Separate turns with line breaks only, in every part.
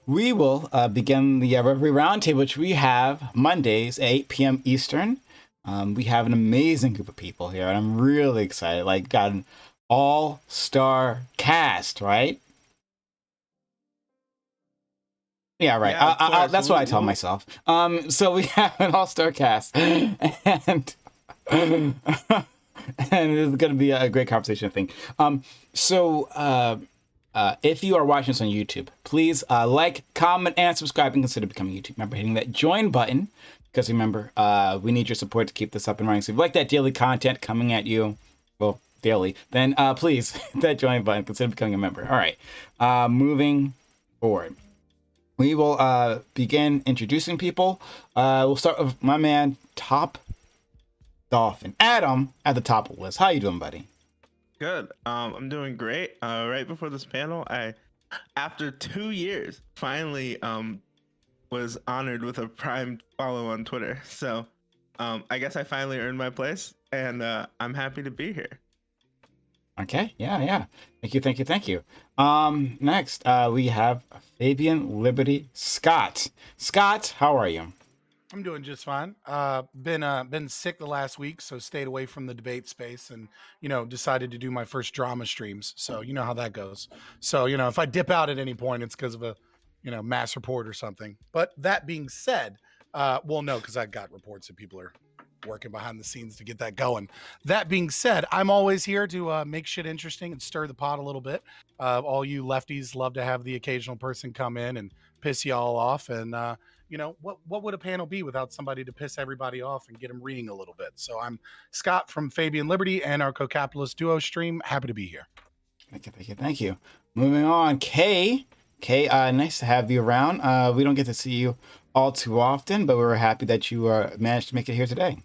we will begin the Reverie Roundtable, which we have Mondays at 8 p.m. Eastern. We have an amazing group of people here, and I'm really excited. Like, got an all-star cast, right? Yeah, right.
Yeah, of course.
That's what I tell myself. So we have an all-star cast, and and it's going to be a great conversation, I think. If you are watching this on YouTube, please like, comment, and subscribe, and consider becoming a YouTube member, hitting that join button. Because remember, we need your support to keep this up and running. So if you like that daily content coming at you, well, daily, then please hit that join button, consider becoming a member. All right, moving forward. We will begin introducing people. We'll start with my man, Top Dolphin. Adam at the top of the list. How you doing, buddy?
Good. I'm doing great. Right before this panel, after 2 years, finally was honored with a Prime follow on Twitter. So I guess I finally earned my place, and I'm happy to be here.
Okay, yeah. Thank you. Next, we have Fabian Liberty Scott. Scott, how are you?
I'm doing just fine. Been sick the last week, so stayed away from the debate space, and decided to do my first drama streams. So you know how that goes. So if I dip out at any point, it's because of a mass report or something. But that being said, well, no, because I got reports that people are working behind the scenes to get that going. That being said, I'm always here to make shit interesting and stir the pot a little bit. All you lefties love to have the occasional person come in and piss y'all off, and what would a panel be without somebody to piss everybody off and get them reading a little bit? So I'm Scott from Fabian Liberty and our co-capitalist duo stream. Happy to be here.
Thank you. Moving on, Kay. Kay, nice to have you around. We don't get to see you all too often, but we were happy that you managed to make it here today.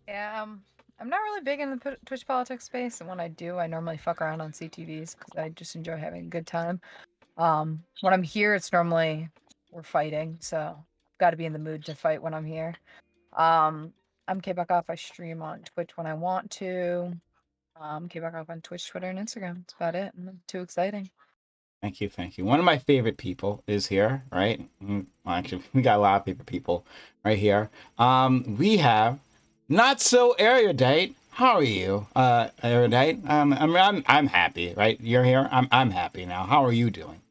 Yeah, I'm not really big in the Twitch politics space, and when I do, I normally fuck around on CTVs because I just enjoy having a good time. When I'm here, it's normally we're fighting, so I've got to be in the mood to fight when I'm here. I'm Kbuckoff. I stream on Twitch when I want to. Kbuckoff on Twitch, Twitter, and Instagram. That's about it. Not too exciting.
Thank you. One of my favorite people is here, right? Well, actually, we got a lot of favorite people right here. We have Not So Erudite. How are you, Erudite? I'm happy, right? You're here. I'm happy now. How are you doing?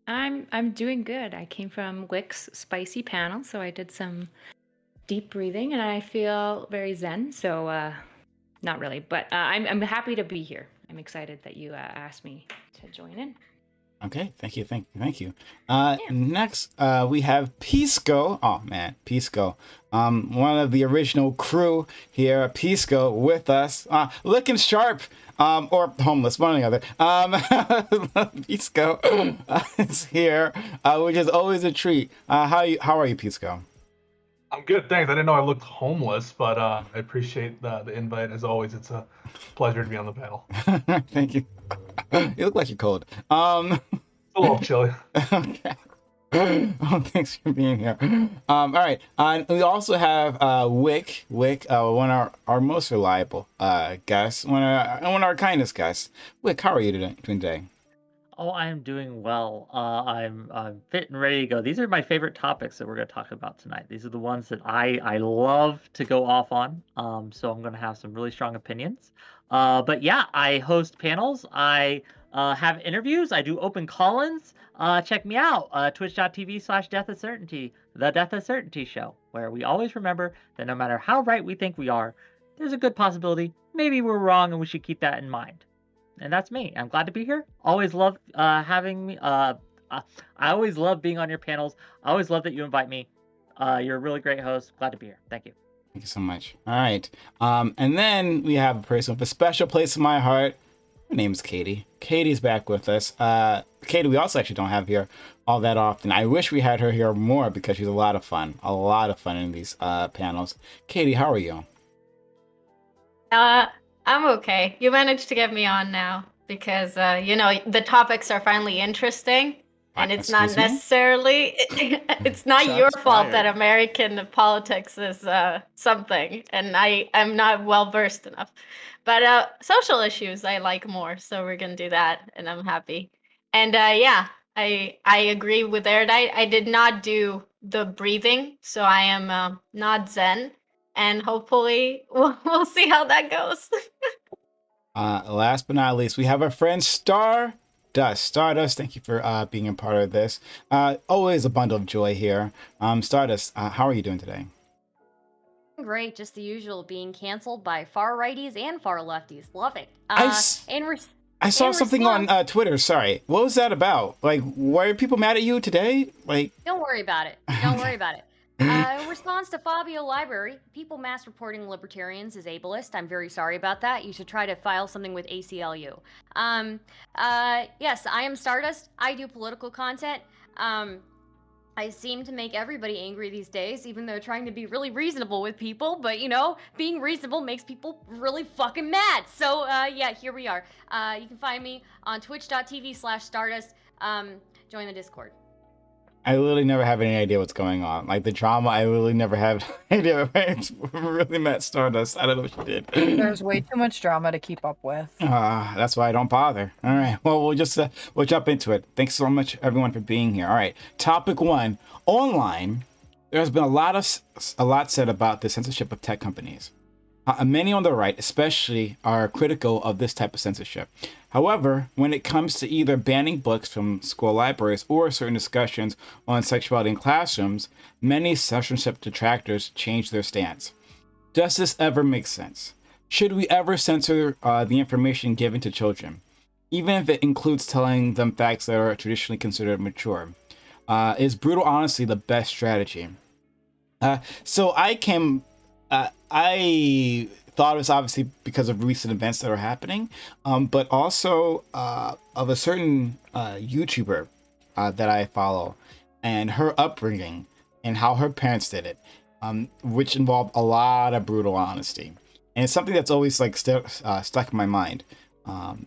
I'm doing good. I came from Wick's spicy panel, so I did some deep breathing, and I feel very zen. So not really, but I'm happy to be here. I'm excited that you asked me to join in.
Okay, thank you. Next, we have Pisco. Oh man, Pisco. One of the original crew here, Pisco, with us, looking sharp, or homeless, one or the other. Pisco is here, which is always a treat. How are you, Pisco?
I'm good, thanks. I didn't know I looked homeless, but I appreciate the invite. As always, it's a pleasure to be on the panel.
Thank you. You look like you're cold.
A little chilly.
Okay. Oh, thanks for being here. All right. We also have Wick, one of our most reliable guests, one of our kindest guests. Wick, how are you doing today?
Oh, I'm doing well. I'm fit and ready to go. These are my favorite topics that we're going to talk about tonight. These are the ones that I love to go off on. So I'm going to have some really strong opinions. But yeah, I host panels. I have interviews. I do open call-ins. Check me out, twitch.tv/Death of Certainty, the Death of Certainty show, where we always remember that no matter how right we think we are, there's a good possibility maybe we're wrong, and we should keep that in mind. And that's me. I'm glad to be here. Always love having me. I always love being on your panels. I always love that you invite me. You're a really great host. Glad to be here. Thank you.
Thank you so much. All right. And then we have a person with a special place in my heart. Her name's Katie. Katie's back with us. Katie, we also actually don't have here all that often. I wish we had her here more because she's a lot of fun. A lot of fun in these panels. Katie, how are you?
I'm okay. You managed to get me on now because, the topics are finally interesting. And it's not necessarily, it's not your fault that American politics is something. And I'm not well versed enough. But social issues I like more. So we're going to do that. And I'm happy. And yeah, I agree with Eric. I did not do the breathing, so I am not Zen, and hopefully we'll see how that goes.
Last but not least, we have our friend Stardust. Stardust, thank you for being a part of this. Always a bundle of joy here. Stardust, how are you doing today?
Great, just the usual, being canceled by far righties and far lefties. Love it.
I saw something on Twitter. Sorry, what was that about? Like, why are people mad at you today? Like,
don't worry about it. Don't worry about it. In response to Fabio Library, people mass reporting libertarians as ableist. I'm very sorry about that. You should try to file something with ACLU. Yes, I am Stardust. I do political content. I seem to make everybody angry these days, even though trying to be really reasonable with people. But, you know, being reasonable makes people really fucking mad. So, yeah, here we are. You can find me on twitch.tv/Stardust. Join the Discord.
I literally never have any idea what's going on. Like, the drama, I literally never have any idea. It's really met Stardust. I don't know what she did.
There's way too much drama to keep up with.
That's why I don't bother. All right. Well, we'll jump into it. Thanks so much, everyone, for being here. All right. Topic 1. Online, there has been a lot said about the censorship of tech companies. Many on the right, especially, are critical of this type of censorship. However, when it comes to either banning books from school libraries or certain discussions on sexuality in classrooms, many censorship detractors change their stance. Does this ever make sense? Should we ever censor the information given to children, even if it includes telling them facts that are traditionally considered mature? Is brutal honesty the best strategy? So I thought it was obviously because of recent events that are happening, but also of a certain YouTuber that I follow and her upbringing and how her parents did it, which involved a lot of brutal honesty. And it's something that's always like stuck in my mind.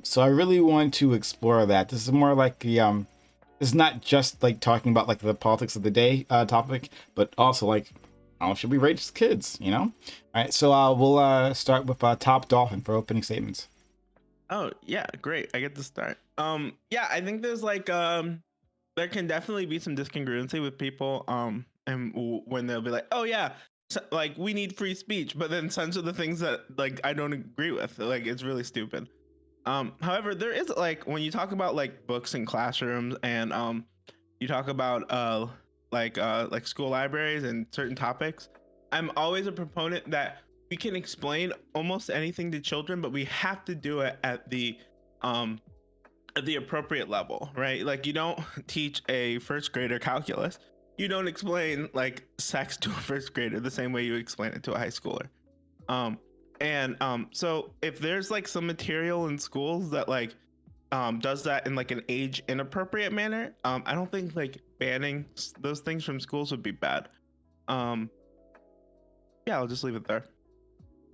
So I really want to explore that. This is more like the it's not just like talking about like the politics of the day topic, but also like how should we raise kids, you know? All right, so we'll start with Top Dolphin for opening statements.
Oh yeah, great. I get to start. Yeah, I think there's like there can definitely be some discongruency with people and when they'll be like, oh yeah, so, like we need free speech, but then censor the things that like I don't agree with. Like it's really stupid. However, there is like when you talk about like books in classrooms and you talk about like school libraries and certain topics, I'm always a proponent that we can explain almost anything to children, but we have to do it at the appropriate level, right? Like you don't teach a first grader calculus. You don't explain like sex to a first grader the same way you explain it to a high schooler. So if there's like some material in schools that like does that in like an age inappropriate manner, I don't think like banning those things from schools would be bad. Yeah, I'll just leave it there.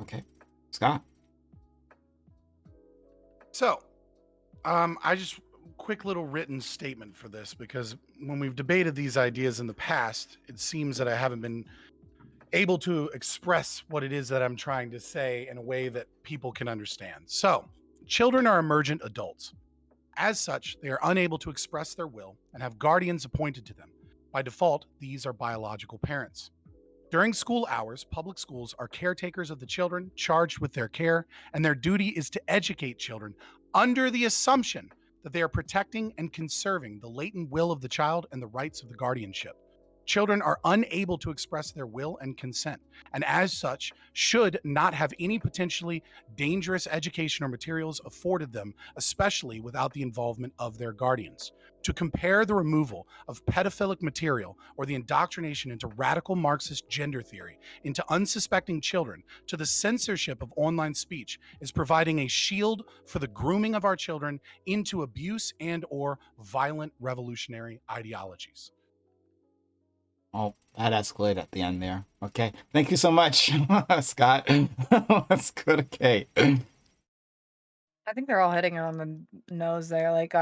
Okay, Scott.
So, I just quick little written statement for this, because when we've debated these ideas in the past, it seems that I haven't been able to express what it is that I'm trying to say in a way that people can understand. So, children are emergent adults. As such, they are unable to express their will and have guardians appointed to them. By default, these are biological parents. During school hours, public schools are caretakers of the children charged with their care, and their duty is to educate children under the assumption that they are protecting and conserving the latent will of the child and the rights of the guardianship. Children are unable to express their will and consent, and as such, should not have any potentially dangerous education or materials afforded them, especially without the involvement of their guardians. To compare the removal of pedophilic material or the indoctrination into radical Marxist gender theory into unsuspecting children to the censorship of online speech is providing a shield for the grooming of our children into abuse and or violent revolutionary ideologies.
Oh, that escalated at the end there. Okay, thank you so much, Scott. Let's go to Kate.
I think they're all hitting it on the nose there. Like,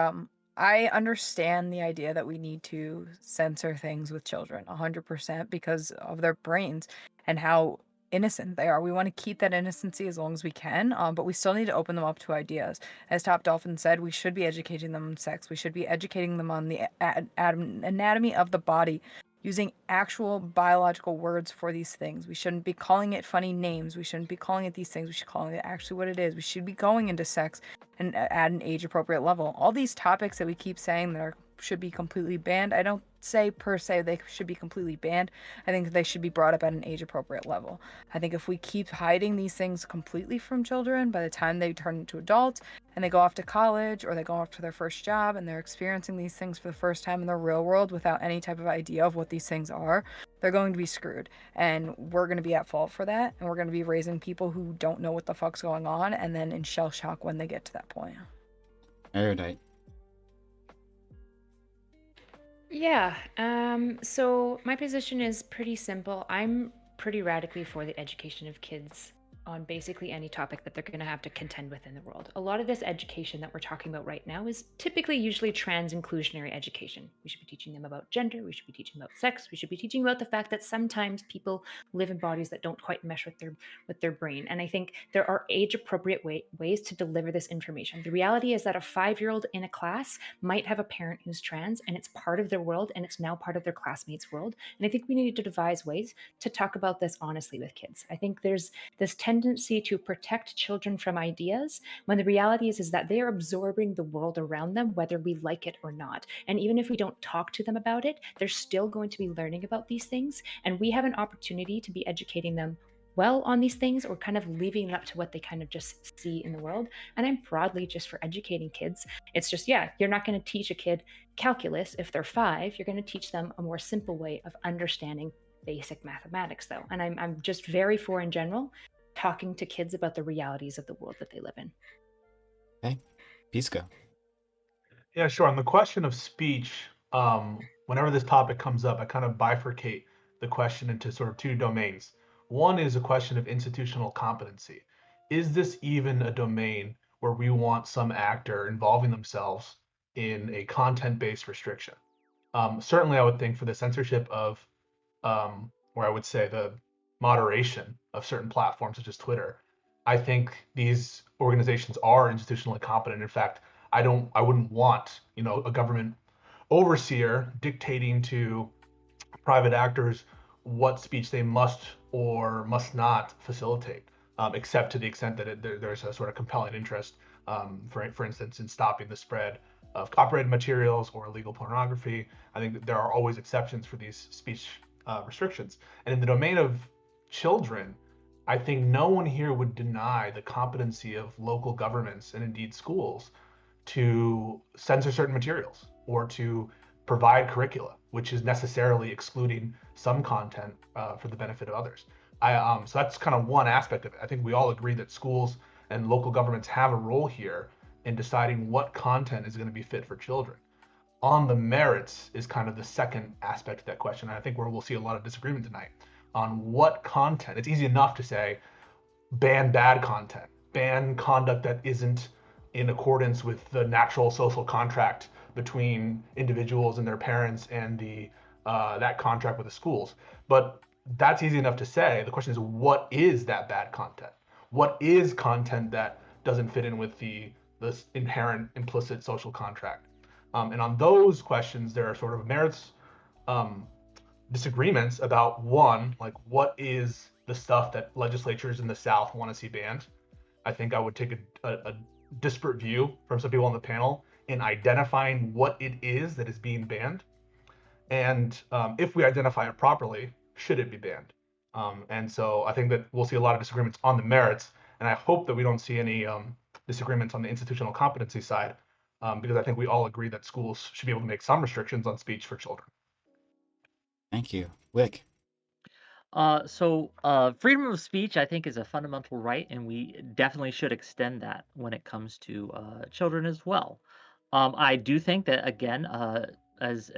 I understand the idea that we need to censor things with children 100% because of their brains and how innocent they are. We want to keep that innocency as long as we can, but we still need to open them up to ideas. As Top Dolphin said, we should be educating them on sex. We should be educating them on the anatomy of the body, using actual biological words for these things. We shouldn't be calling it funny names. We shouldn't be calling it these things. We should call it actually what it is. We should be going into sex and at an age-appropriate level. All these topics that we keep saying that should be completely banned, I don't say per se they should be completely banned. I think they should be brought up at an age-appropriate level. I think if we keep hiding these things completely from children, by the time they turn into adults and they go off to college or they go off to their first job and they're experiencing these things for the first time in the real world without any type of idea of what these things are, they're going to be screwed. And we're going to be at fault for that. And we're going to be raising people who don't know what the fuck's going on and then in shell shock when they get to that point.
Erudite.
Yeah, so my position is pretty simple. I'm pretty radically for the education of kids on basically any topic that they're going to have to contend with in the world. A lot of this education that we're talking about right now is typically usually trans-inclusionary education. We should be teaching them about gender, we should be teaching about sex, we should be teaching about the fact that sometimes people live in bodies that don't quite mesh with their brain. And I think there are age-appropriate ways to deliver this information. The reality is that a 5-year-old in a class might have a parent who's trans, and it's part of their world, and it's now part of their classmates' world. And I think we need to devise ways to talk about this honestly with kids. I think there's this tendency to protect children from ideas when the reality is that they are absorbing the world around them, whether we like it or not. And even if we don't talk to them about it, they're still going to be learning about these things. And we have an opportunity to be educating them well on these things, or kind of leaving it up to what they kind of just see in the world. And I'm broadly just for educating kids. It's just, yeah, you're not going to teach a kid calculus if they're 5. You're going to teach them a more simple way of understanding basic mathematics, though. And I'm just very for, in general, talking to kids about the realities of the world that they live in.
Okay. Pisco.
Yeah, sure. On the question of speech, whenever this topic comes up, I kind of bifurcate the question into sort of 2 domains. One is a question of institutional competency. Is this even a domain where we want some actor involving themselves in a content-based restriction? Certainly, I would think for the censorship of, or I would say the moderation of certain platforms such as Twitter, I think these organizations are institutionally competent. In fact, I wouldn't want, a government overseer dictating to private actors what speech they must or must not facilitate, except to the extent that there's a sort of compelling interest, for instance, in stopping the spread of copyrighted materials or illegal pornography. I think that there are always exceptions for these speech restrictions. And in the domain of children, I think no one here would deny the competency of local governments and indeed schools to censor certain materials or to provide curricula, which is necessarily excluding some content for the benefit of others. So that's kind of one aspect of it. I think we all agree that schools and local governments have a role here in deciding what content is going to be fit for children. On the merits is kind of the second aspect of that question. And I think where we'll see a lot of disagreement tonight on what content. It's easy enough to say ban bad content, ban conduct that isn't in accordance with the natural social contract between individuals and their parents and that contract with the schools. But that's easy enough to say. The question is, what is that bad content? What is content that doesn't fit in with the inherent implicit social contract? And on those questions, there are sort of merits disagreements about, one, like what is the stuff that legislatures in the South want to see banned. I think I would take a disparate view from some people on the panel in identifying what it is that is being banned. And if we identify it properly, should it be banned? And so I think that we'll see a lot of disagreements on the merits. And I hope that we don't see any disagreements on the institutional competency side, because I think we all agree that schools should be able to make some restrictions on speech for children.
Thank you. Wick.
So freedom of speech, I think, is a fundamental right, and we definitely should extend that when it comes to children as well. I do think that, again, as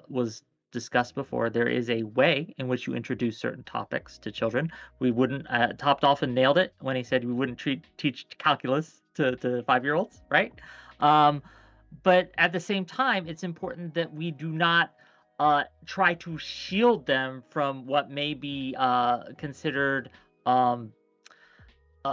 was discussed before, there is a way in which you introduce certain topics to children. We wouldn't. Top Dolphin nailed it when he said we wouldn't teach calculus to 5-year-olds, right? But at the same time, it's important that we do not try to shield them from what may be considered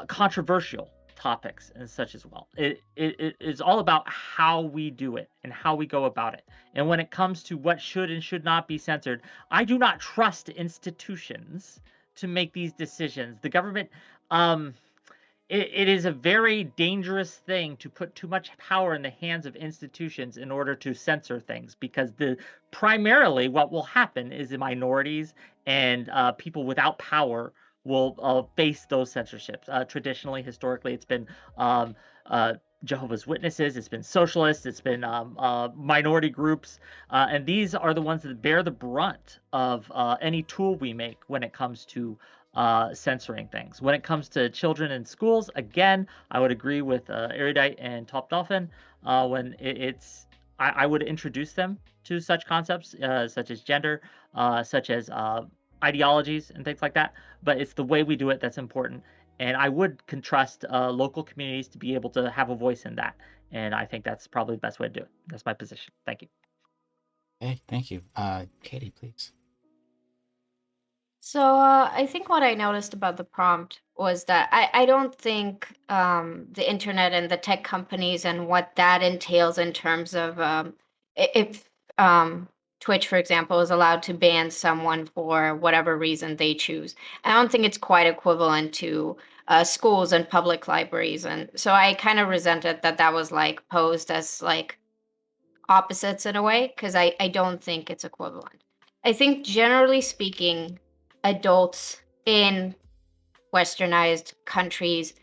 controversial topics and such as well. It is all about how we do it and how we go about it. And when it comes to what should and should not be censored, I do not trust institutions to make these decisions. The government, it is a very dangerous thing to put too much power in the hands of institutions in order to censor things, because primarily what will happen is the minorities and people without power will face those censorships. Traditionally, historically, it's been Jehovah's Witnesses, it's been socialists, it's been minority groups, and these are the ones that bear the brunt of any tool we make when it comes to censoring things. When it comes to children in schools, again, I would agree with Erudite and Top Dolphin. When I would introduce them to such concepts, such as gender, such as ideologies and things like that. But it's the way we do it that's important. And I would trust local communities to be able to have a voice in that. And I think that's probably the best way to do it. That's my position. Thank you.
Hey, thank you. Katie, please.
So I think what I noticed about the prompt was that I don't think the internet and the tech companies and what that entails in terms of if Twitch, for example, is allowed to ban someone for whatever reason they choose. I don't think it's quite equivalent to schools and public libraries. And so I kind of resented that was like posed as like opposites in a way, because I don't think it's equivalent. I think generally speaking, adults in westernized countries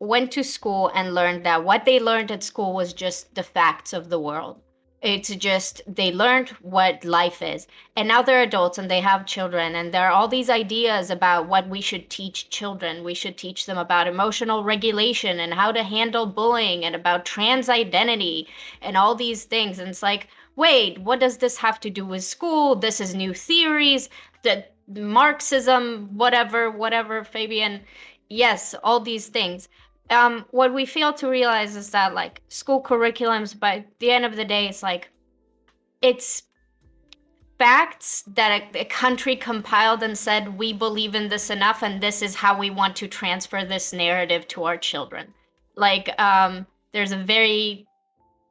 went to school and learned that what they learned at school was just the facts of the world. It's just they learned what life is. And now they're adults and they have children, and there are all these ideas about what we should teach children. We should teach them about emotional regulation and how to handle bullying and about trans identity and all these things. And it's like, wait, what does this have to do with school? This is new theories, that Marxism, whatever, Fabian. Yes, all these things. What we fail to realize is that like school curriculums, by the end of the day, it's like it's facts that a country compiled and said, we believe in this enough, and this is how we want to transfer this narrative to our children. Like, there's a very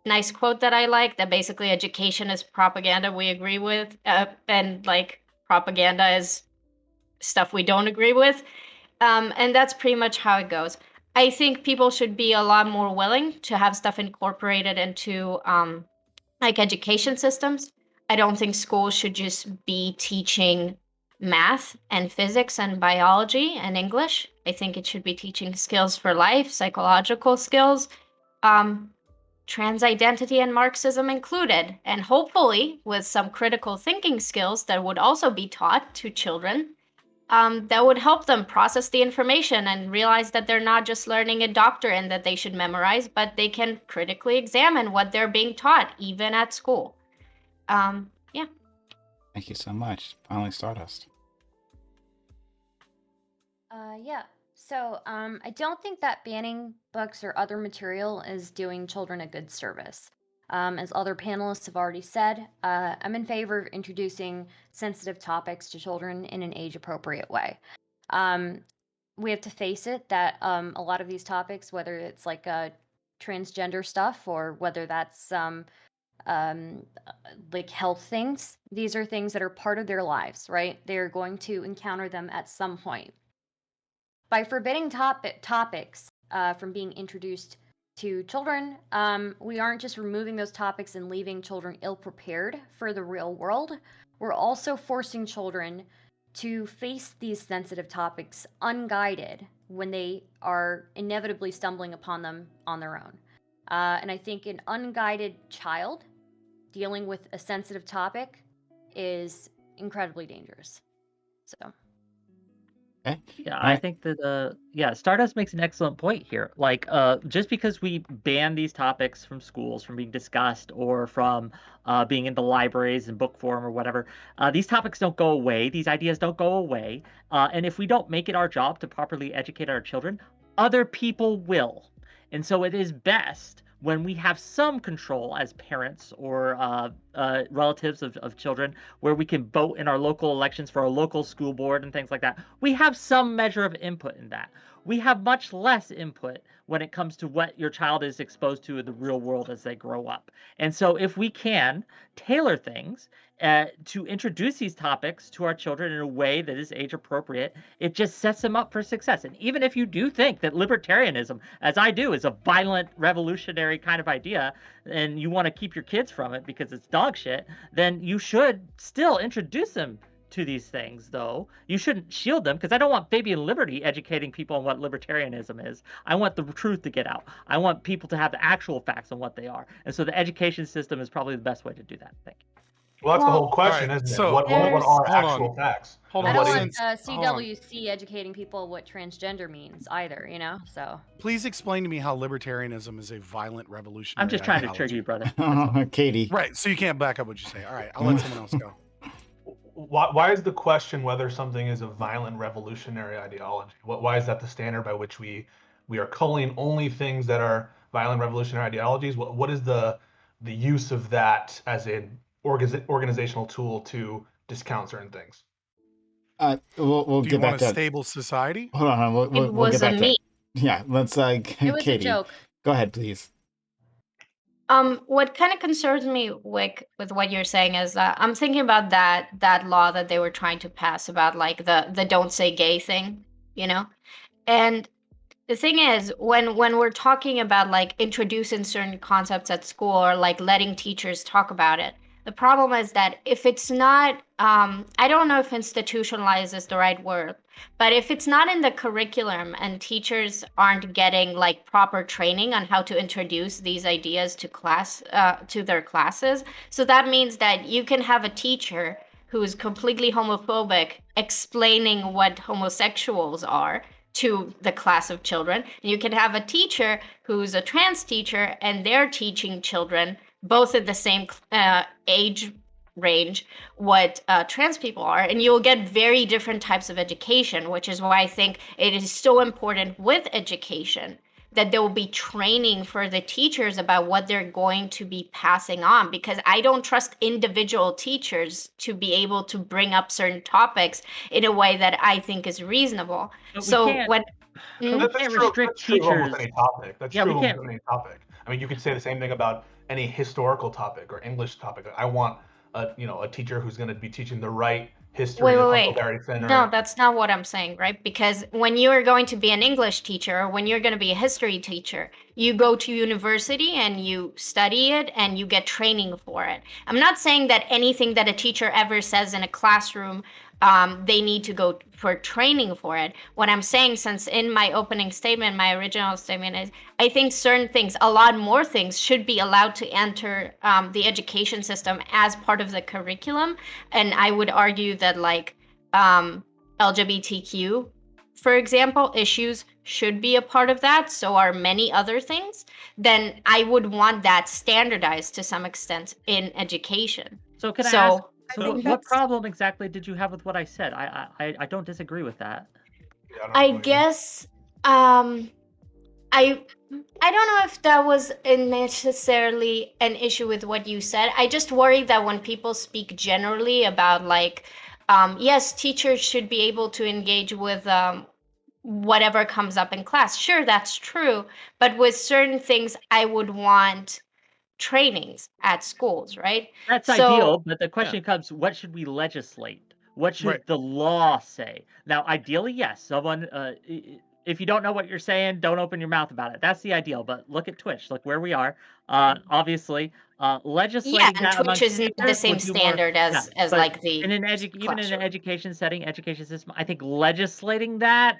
nice quote that I like that basically education is propaganda we agree with, and like propaganda is stuff we don't agree with. And that's pretty much how it goes. I think people should be a lot more willing to have stuff incorporated into like education systems. I don't think schools should just be teaching math and physics and biology and English. I think it should be teaching skills for life, psychological skills, trans identity and Marxism included, and hopefully with some critical thinking skills that would also be taught to children. That would help them process the information and realize that they're not just learning a doctrine that they should memorize, but they can critically examine what they're being taught, even at school. Yeah.
Thank you so much. Finally, Stardust.
Yeah. So I don't think that banning books or other material is doing children a good service. As other panelists have already said, I'm in favor of introducing sensitive topics to children in an age-appropriate way. We have to face it that a lot of these topics, whether it's like transgender stuff or whether that's like health things, these are things that are part of their lives, right? They're going to encounter them at some point. By forbidding topics from being introduced to children, we aren't just removing those topics and leaving children ill-prepared for the real world. We're also forcing children to face these sensitive topics unguided when they are inevitably stumbling upon them on their own. And I think an unguided child dealing with a sensitive topic is incredibly dangerous. So.
Okay.
Yeah, I think that Stardust makes an excellent point here. Like, just because we ban these topics from schools from being discussed or from being in the libraries and book form or whatever, these topics don't go away. These ideas don't go away. And if we don't make it our job to properly educate our children, other people will. And so it is best when we have some control as parents or relatives of children, where we can vote in our local elections for our local school board and things like that, we have some measure of input in that. We have much less input when it comes to what your child is exposed to in the real world as they grow up. And so if we can tailor things to introduce these topics to our children in a way that is age appropriate, it just sets them up for success. And even if you do think that libertarianism, as I do, is a violent revolutionary kind of idea, and you want to keep your kids from it because it's dog shit, then you should still introduce them to these things, though. You shouldn't shield them, because I don't want Fabian Liberty educating people on what libertarianism is. I want the truth to get out. I want people to have the actual facts on what they are. And so the education system is probably the best way to do that. Thank you.
Well, that's the whole question,
right,
isn't it?
so
what are
hold
actual
on.
facts?
Hold
I
on.
don't
What
want
is-
hold on.
CWC educating people what transgender means either, you know? So
Please explain to me how libertarianism is a violent revolutionary.
I'm just trying to
ideology.
trigger you, brother.
Katie.
Right, so you can't back up what you say. All right, I'll let someone else go.
Why is the question whether something is a violent revolutionary ideology? Why is that the standard by which we are culling only things that are violent revolutionary ideologies? What is the use of that as an organizational tool to discount certain things?
We'll
Do
get
you
back
want a
to
stable society?
Hold on, we'll
It
get
was
back
a
to
me.
Yeah, let's
it was
Katie.
a joke.
Go ahead, please.
What kind of concerns me, Wick, with what you're saying is that I'm thinking about that law that they were trying to pass about like the don't say gay thing, you know? And the thing is, when we're talking about like introducing certain concepts at school or like letting teachers talk about it, the problem is that if it's not, I don't know if institutionalized is the right word, but if it's not in the curriculum and teachers aren't getting like proper training on how to introduce these ideas to to their classes, so that means that you can have a teacher who's completely homophobic explaining what homosexuals are to the class of children. You can have a teacher who's a trans teacher and they're teaching children both at the same age range what trans people are, and you'll get very different types of education, which is why I think it is so important with education that there will be training for the teachers about what they're going to be passing on, because I don't trust individual teachers to be able to bring up certain topics in a way that I think is reasonable. So when
we can't restrict
true of almost
teachers.
any topic. That's
Yeah,
true
we
of
can't.
almost any topic. I mean, you could say the same thing about any historical topic or English topic. I want a teacher who's going to be teaching the right history of Huckleberry Finn.
No, that's not what I'm saying, right? Because when you're going to be an English teacher or when you're going to be a history teacher, you go to university and you study it and you get training for it. I'm not saying that anything that a teacher ever says in a classroom, they need to go for training for it. What I'm saying, since in my opening statement, my original statement is, I think certain things, a lot more things, should be allowed to enter the education system as part of the curriculum. And I would argue that like LGBTQ, for example, issues should be a part of that. So are many other things. Then I would want that standardized to some extent in education.
So can I ask? So what problem exactly did you have with what I said? I don't disagree with that.
I guess I don't know if that was necessarily an issue with what you said. I just worry that when people speak generally about like, yes, teachers should be able to engage with whatever comes up in class. Sure, that's true. But with certain things, I would want trainings at schools, right?
That's ideal, but the question comes, what should we legislate? What should the law say? Now, ideally, yes, someone, if you don't know what you're saying, don't open your mouth about it. That's the ideal, but look at Twitch, look where we are. Obviously, legislating that
Twitch is not the same standard as like the
even in an education setting, education system, I think legislating that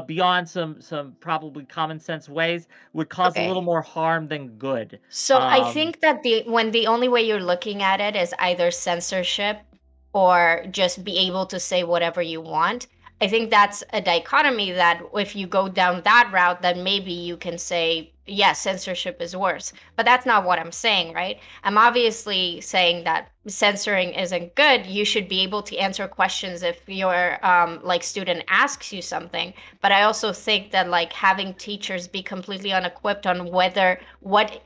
beyond some probably common sense ways would cause a little more harm than good.
So I think that when the only way you're looking at it is either censorship or just be able to say whatever you want, I think that's a dichotomy that if you go down that route, then maybe you can say yes, censorship is worse. But that's not what I'm saying, right? I'm obviously saying that censoring isn't good. You should be able to answer questions if your like student asks you something. But I also think that like having teachers be completely unequipped on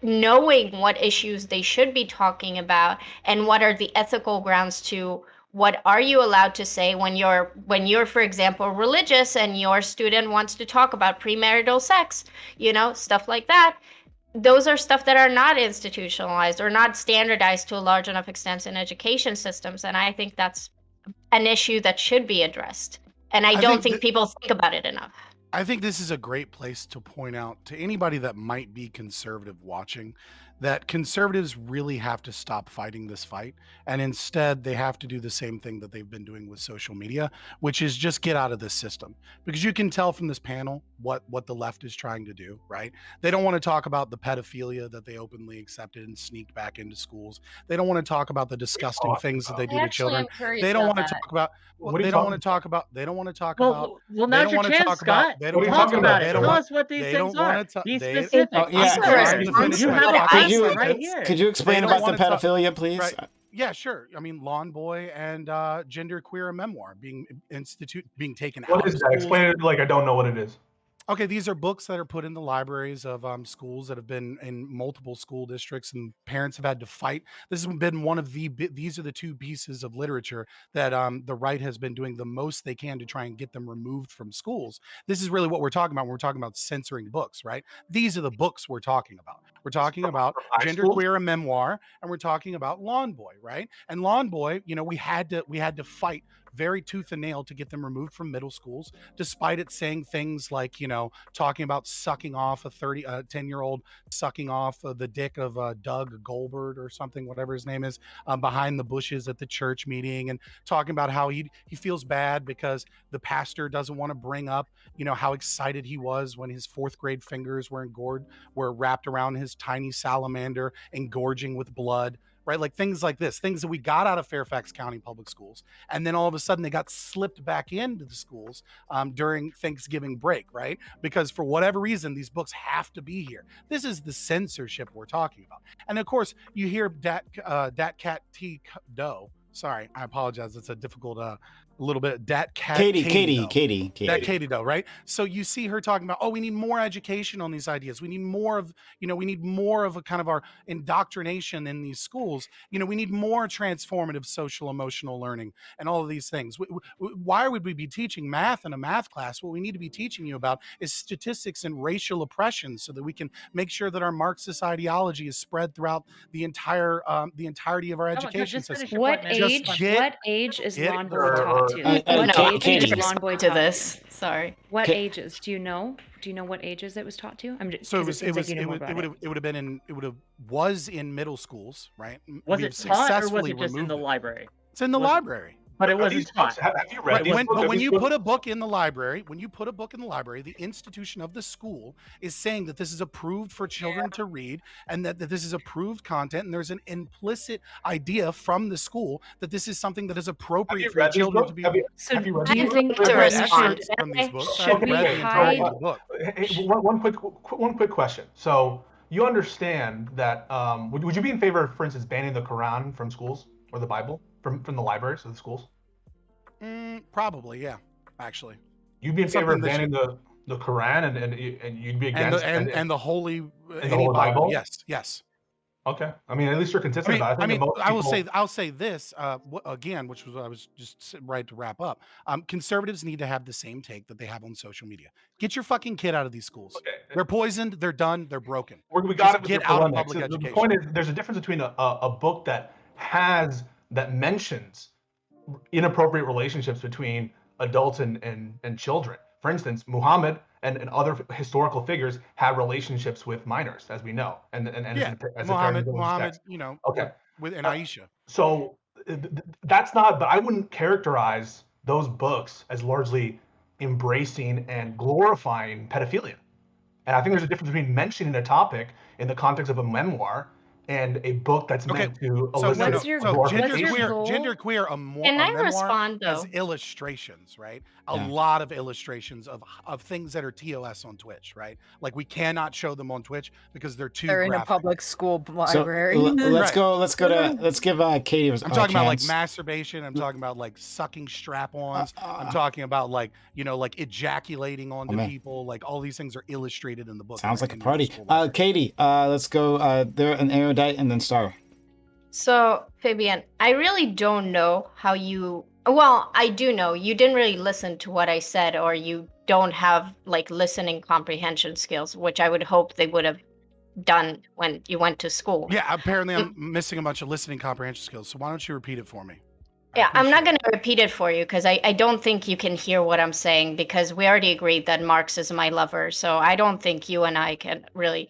knowing what issues they should be talking about and what are the ethical grounds to what are you allowed to say when you're for example religious and your student wants to talk about premarital sex, stuff like that. Those are stuff that are not institutionalized or not standardized to a large enough extent in education systems, and I think that's an issue that should be addressed, and I don't think people think about it enough.
I think this is a great place to point out to anybody that might be conservative watching that conservatives really have to stop fighting this fight. And instead, they have to do the same thing that they've been doing with social media, which is just get out of this system. Because you can tell from this panel what the left is trying to do, right? They don't want to talk about the pedophilia that they openly accepted and sneaked back into schools. They don't want to talk about the disgusting things that they do to children. They don't want to talk about. They don't want to talk about. They don't want to talk about.
Well, now's your chance, Scott. Talk about it. Tell us what these things are. Be specific.
You
have a
could
right here.
Could you explain about the pedophilia, please?
Right. Yeah, sure. I mean, Lawn Boy and Genderqueer, a memoir being taken out.
What is that? Explain it like I don't know what it is.
Okay, these are books that are put in the libraries of schools that have been in multiple school districts, and parents have had to fight. This has been one of these are the two pieces of literature that the right has been doing the most they can to try and get them removed from schools. This is really what we're talking about when we're talking about censoring books, right? These are the books we're talking about. We're talking about Genderqueer, a memoir, and we're talking about Lawn Boy, right? And Lawn Boy, we had to fight very tooth and nail to get them removed from middle schools, despite it saying things like, talking about sucking off a 10-year-old sucking off the dick of Doug Goldberg or something, whatever his name is, behind the bushes at the church meeting, and talking about how he feels bad because the pastor doesn't want to bring up, how excited he was when his fourth grade fingers were wrapped around his tiny salamander, engorging with blood. Right? Like things like this, things that we got out of Fairfax County Public Schools. And then all of a sudden they got slipped back into the schools during Thanksgiving break, right? Because for whatever reason, these books have to be here. This is the censorship we're talking about. And of course, you hear Dat Cat T Doe. Sorry, I apologize. It's a difficult little bit. Katie Doe, right? So you see her talking about, we need more education on these ideas. We need more of, a kind of our indoctrination in these schools. We need more transformative social emotional learning and all of these things. Why would we be teaching math in a math class? What we need to be teaching you about is statistics and racial oppression, so that we can make sure that our Marxist ideology is spread throughout the entirety of our education system.
What age is Lawn Boy taught to? What age is Lawn Boy
to this? Sorry.
What ages? Do you know? Do you know what ages it was taught to?
So it was in middle schools, right?
Was it taught or was it just in the library?
It's in the library.
But it wasn't taught.
Have you read these books?
But when you put a book in the library, the institution of the school is saying that this is approved for children to read, and that this is approved content, and there's an implicit idea from the school that this is something that is appropriate for children to be.
So do you think
from these books?
Should we hide?
One quick question. So you understand that would you be in favor of, for instance, banning the Quran from schools or the Bible from the libraries of the schools?
Probably, yeah. Actually,
you'd be in favor of banning the Quran, and you'd be against
and the Holy
Bible.
Yes.
Okay. I mean, at least you're consistent about it.
I'll say this again, which was I was just right to wrap up. Conservatives need to have the same take that they have on social media. Get your fucking kid out of these schools. Okay. They're poisoned. They're done. They're broken.
We got to
get out of public education.
The point is, there's a difference between a book that mentions inappropriate relationships between adults and children. For instance, Muhammad and other historical figures had relationships with minors, as we know, and as
Muhammad,
okay,
with Aisha.
So that's not. But I wouldn't characterize those books as largely embracing and glorifying pedophilia. And I think there's a difference between mentioning a topic in the context of a memoir and a book that's
Okay,
meant to
so
elicit
What's your-
a glorification.
genderqueer,
Can
a
I
memoir
respond,
has
though?
illustrations, right? A
Yeah.
lot of illustrations of things that are TOS on Twitch, right? Like we cannot show them on Twitch because they're too
They're in a
graphic.
public school
So
library.
let's
Right.
go. Let's give Katie.
I'm talking about like
chance.
masturbation. I'm talking about like sucking strap-ons. I'm talking about like like ejaculating onto
man.
people. Like all these things are illustrated in the book.
Sounds
and
like a
they're in your
party.
school library.
Katie, let's go. There an erudite and then Star.
So, Fabian, I really don't know how you. Well, I do know you didn't really listen to what I said, or you don't have like listening comprehension skills, which I would hope they would have done when you went to school.
Yeah, apparently I'm missing a bunch of listening comprehension skills. So why don't you repeat it for me?
Yeah, I'm not going to repeat it for you because I don't think you can hear what I'm saying because we already agreed that Marx is my lover. So I don't think you and I can really.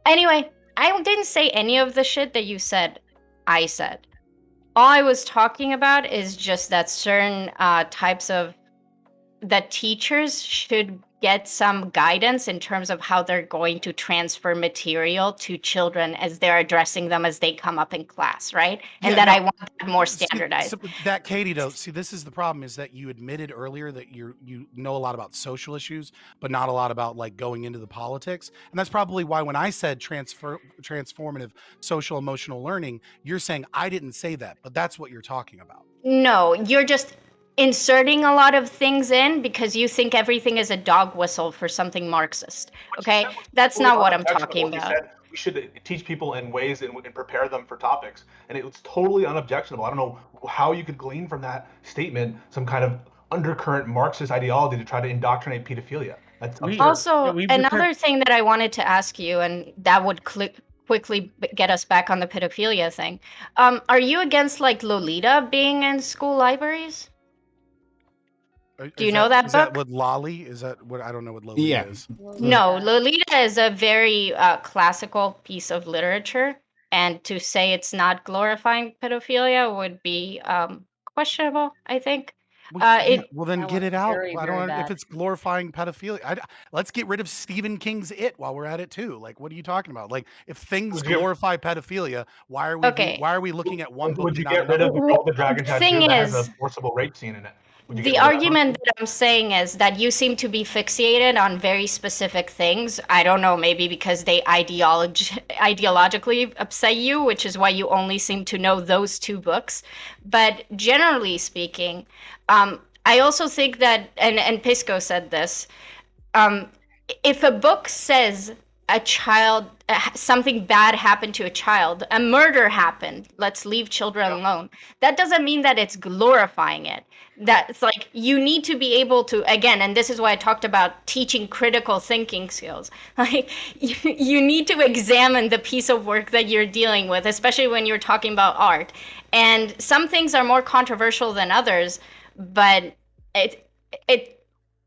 Anyway, I didn't say any of the shit that you said. I said. All I was talking about is just that certain types of that teachers should get some guidance in terms of how they're going to transfer material to children as they're addressing them as they come up in class, right? And
Yeah,
that
no.
I want that more standardized.
That Katie, though, see, this is the problem: is that you admitted earlier that you know a lot about social issues, but not a lot about like going into the politics, and that's probably why when I said transformative social emotional learning, you're saying I didn't say that, but that's what you're talking about.
No, you're just inserting a lot of things in because you think everything is a dog whistle for something Marxist. Okay, that's not what I'm talking about.
Said we should teach people in ways and prepare them for topics, and it was totally unobjectionable. I don't know how you could glean from that statement some kind of undercurrent Marxist ideology to try to indoctrinate pedophilia. That's absurd.
Also, another thing that I wanted to ask you, and that would quickly get us back on the pedophilia thing. Are you against like Lolita being in school libraries? Do you know that book?
Is that what Lolly? Is that what I don't know what Lolita is?
No, Lolita is a very classical piece of literature, and to say it's not glorifying pedophilia would be questionable, I think.
Well, then get it out.
very,
I
very
don't know
bad.
if it's glorifying pedophilia. Let's get rid of Stephen King's It while we're at it too. Like, what are you talking about? Like, if things glorify pedophilia, why are we why are we looking at one book?
Would you
and
get
not
rid of
another?
the girl with the dragon
The
tattoo
thing
that has
is-
a forcible rape scene in it?
The argument that I'm saying is that you seem to be fixated on very specific things. I don't know, maybe because they ideologically upset you, which is why you only seem to know those two books. But generally speaking, I also think that, and Pisco said this, if a book says a child, something bad happened to a child, a murder happened, let's leave children alone, that doesn't mean that it's glorifying it. That's like, you need to be able to, again, and this is why I talked about teaching critical thinking skills. Like, you need to examine the piece of work that you're dealing with, especially when you're talking about art. And some things are more controversial than others, but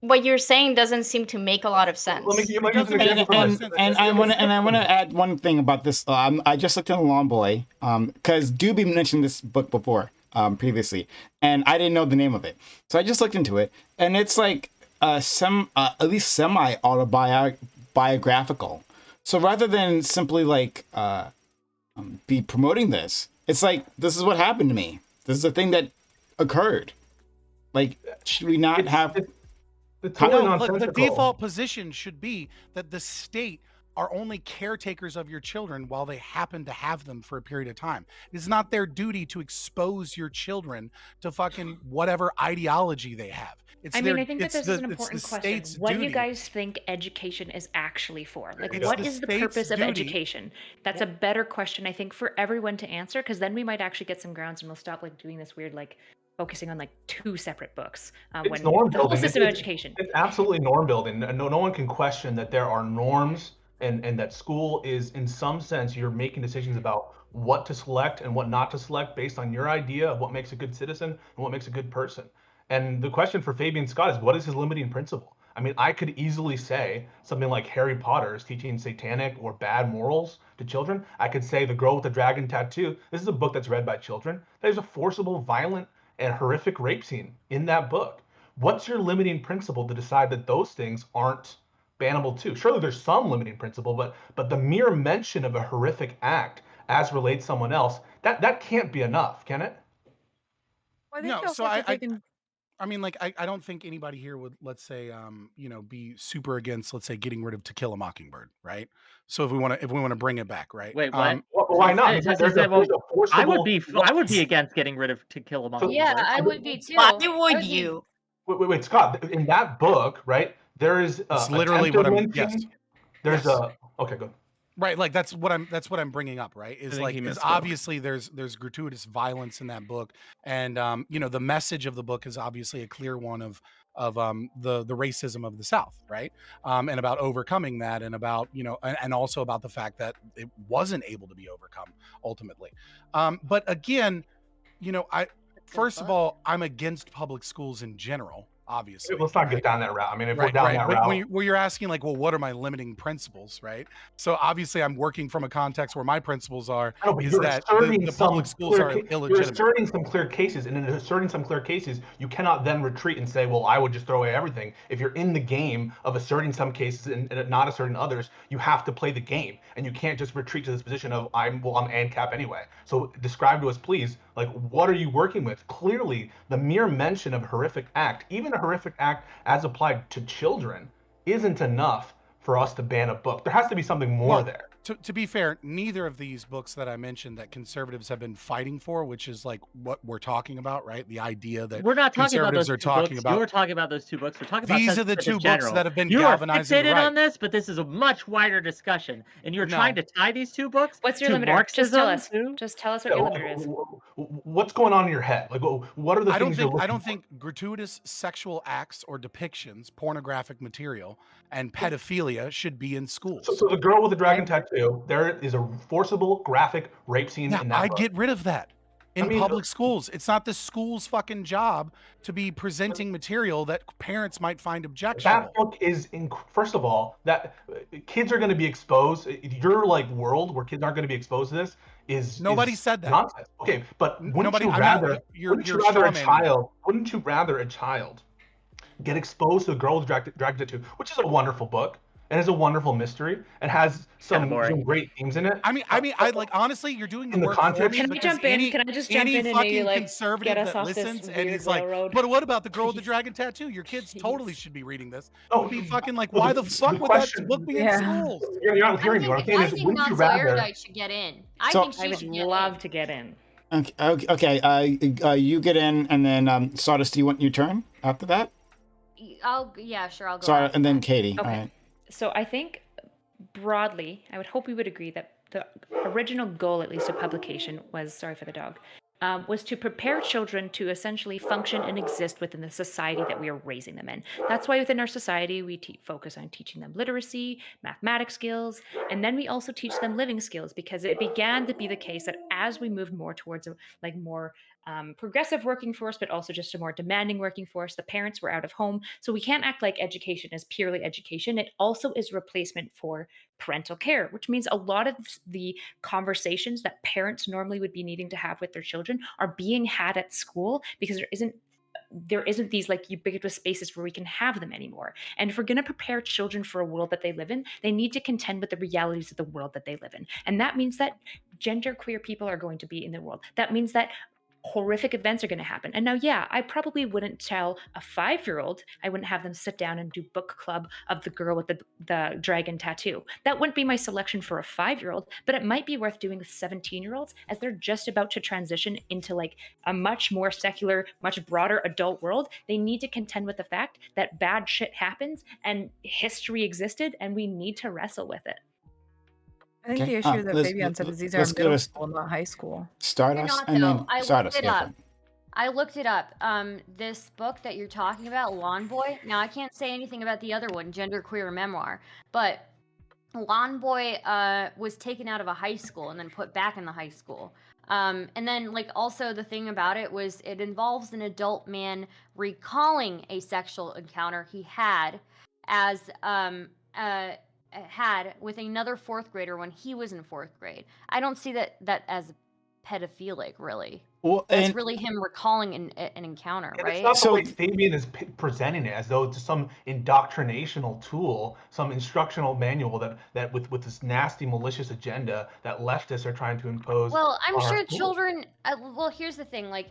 what you're saying doesn't seem to make a lot of sense.
Let me give you an example from
And I want to add one thing about this. I just looked at Lawn Boy because Doobie mentioned this book before previously, and I didn't know the name of it, so I just looked into it, and it's like at least semi autobiographical. So rather than simply like be promoting this, it's like, this is what happened to me. This is a thing that occurred. Like, should we not have?
The default position should be that the state are only caretakers of your children while they happen to have them for a period of time. It's not their duty to expose your children to fucking whatever ideology they have.
I think that this is an important question. What do you guys think education is actually for? Like, what is the purpose of education? That's a better question, I think, for everyone to answer, because then we might actually get some grounds and we'll stop like doing this weird like focusing on like two separate books.
It's norm
the whole
building.
system of education.
It's absolutely norm building. No one can question that there are norms and that school is, in some sense, you're making decisions about what to select and what not to select based on your idea of what makes a good citizen and what makes a good person. And the question for Fabian Scott is, what is his limiting principle? I mean, I could easily say something like Harry Potter is teaching satanic or bad morals to children. I could say The Girl with the Dragon Tattoo. This is a book that's read by children. There's a forcible, violent, and horrific rape scene in that book. What's your limiting principle to decide that those things aren't bannable too? Surely there's some limiting principle, but the mere mention of a horrific act as relates someone else, that can't be enough, can it?
Well, I think
No,
you also
so
have to take
I mean, like, I don't think anybody here would, let's say, be super against, let's say, getting rid of To Kill a Mockingbird, right? So if we want to bring it back, right?
Wait, what?
Why not?
Does he
There's
say,
a
well, I would
forcible.
be against getting rid of To Kill a Mockingbird.
Yeah, I would be too.
Why
I
would
be-
you?
Wait, Scott. In that book, right? There is
It's literally
attempted
what I'm.
lynching.
Yes.
There's
Yes.
okay, good.
Right, like that's what I'm bringing up, right? Is
think
like
he
is
misspoke.
obviously there's gratuitous violence in that book, and the message of the book is obviously a clear one of the racism of the South, right? And about overcoming that, and about and also about the fact that it wasn't able to be overcome ultimately. But again, I first of all, I'm against public schools in general. Obviously,
Let's not
right?
get down that route. I mean, if we're
Right,
down
right.
that
But
route,
when you're asking, like, well, what are my limiting principles, right? So obviously, I'm working from a context where my principles are
I know, but
is
you're
that
asserting
the
some
public schools
clear
are
You're
illegitimate.
asserting some clear cases, and in asserting some clear cases, you cannot then retreat and say, "Well, I would just throw away everything." If you're in the game of asserting some cases and not asserting others, you have to play the game, and you can't just retreat to this position of I'm ANCAP anyway. So describe to us, please, like what are you working with? Clearly, the mere mention of a horrific act, even a horrific act as applied to children, isn't enough for us to ban a book. There has to be something more
Well,
there.
to be fair, neither of these books that I mentioned that conservatives have been fighting for, which is like what we're talking about, right? The idea that
We're not talking about those
conservatives are
two
talking
books.
about.
You're talking about those two books. We're talking about
These are the
censorship
two
in
books
general.
that have been
You are
galvanizing the
fixated
right.
on this, but this is a much wider discussion, and you're
No.
trying to tie these two books
What's your
to
limiter?
Marxism
Just tell us.
too?
Just tell us what your limiter is.
What's going on in your head? Like, what are the
I don't
things you're
think
looking for?
gratuitous sexual acts or depictions, pornographic material, and pedophilia should be in schools.
So the girl with the dragon tattoo, there is a forcible graphic rape scene
Yeah,
in that
I
book.
get rid of that in
I mean,
public schools. It's not the school's fucking job to be presenting material that parents might find objectionable.
That book is, first of all, that kids are going to be exposed. Your like world where kids aren't going to be exposed to this is
Nobody said that.
nonsense. Okay, but wouldn't you
I'm
rather?
not, you're
Wouldn't you rather a
strawmanning me.
child? Wouldn't you rather a child get exposed to the girl with the dragon tattoo, which is a wonderful book and is a wonderful mystery and has some great themes in it?
I mean, I like honestly, you're doing the
In the
work for
context-
me
Can I
because
jump in? Can I just jump
any
in and
fucking
maybe like
conservative
get us
that
off this
listens and
weird
he's like,
railroad?
but what about the girl with the
Please.
dragon tattoo? Your kids
Please.
totally should be reading this.
No,
Would be fucking like,
well,
why
the-
the fuck
the
would
question-
that book be in
Yeah.
schools?
You're not hearing me. What I'm saying
I
is,
think
wouldn't you rather?
non-erudite should get in. I
So-
think she
I would
should get
love
in.
to get in.
Okay. You get in, and then Sawdust, do you want your turn after that?
I'll go.
Sorry,
after
and then
that.
Katie.
Okay.
All right.
So I think broadly, I would hope we would agree that the original goal, at least of publication, was sorry for the dog, was to prepare children to essentially function and exist within the society that we are raising them in. That's why within our society we focus on teaching them literacy, mathematics skills, and then we also teach them living skills, because it began to be the case that as we moved more towards a more progressive working force, but also just a more demanding working force, the parents were out of home. So we can't act like education is purely education. It also is a replacement for parental care, which means a lot of the conversations that parents normally would be needing to have with their children are being had at school, because there isn't these like ubiquitous spaces where we can have them anymore. And if we're going to prepare children for a world that they live in, they need to contend with the realities of the world that they live in. And that means that genderqueer people are going to be in the world. That means that horrific events are going to happen. And now, yeah, I probably wouldn't tell a 5-year-old, I wouldn't have them sit down and do book club of the girl with the dragon tattoo. That wouldn't be my selection for a 5-year-old, but it might be worth doing with 17-year-olds as they're just about to transition into like a much more secular, much broader adult world. They need to contend with the fact that bad shit happens and history existed, and we need to wrestle with it.
I think
Okay,
the issue that
let's-
Fabian said is these are
let's go
middle
to-
school, not high school.
They're
Stardust,
not,
and
though.
then
I
Stardust.
looked it
Yeah,
up. I looked it up. This book that you're talking about, Lawn Boy. Now I can't say anything about the other one, Genderqueer Memoir, but Lawn Boy was taken out of a high school and then put back in the high school. And then like also the thing about it was it involves an adult man recalling a sexual encounter he had had with another 4th grader when he was in 4th grade. I don't see that as pedophilic, really.
Well,
That's
and
really him recalling an encounter,
And it's
right?
not the
so
way Fabian is presenting it, as though it's some indoctrinational tool, some instructional manual that with this nasty, malicious agenda that leftists are trying to impose
Well, I'm
on our
sure
schools.
children. Well, here's the thing. I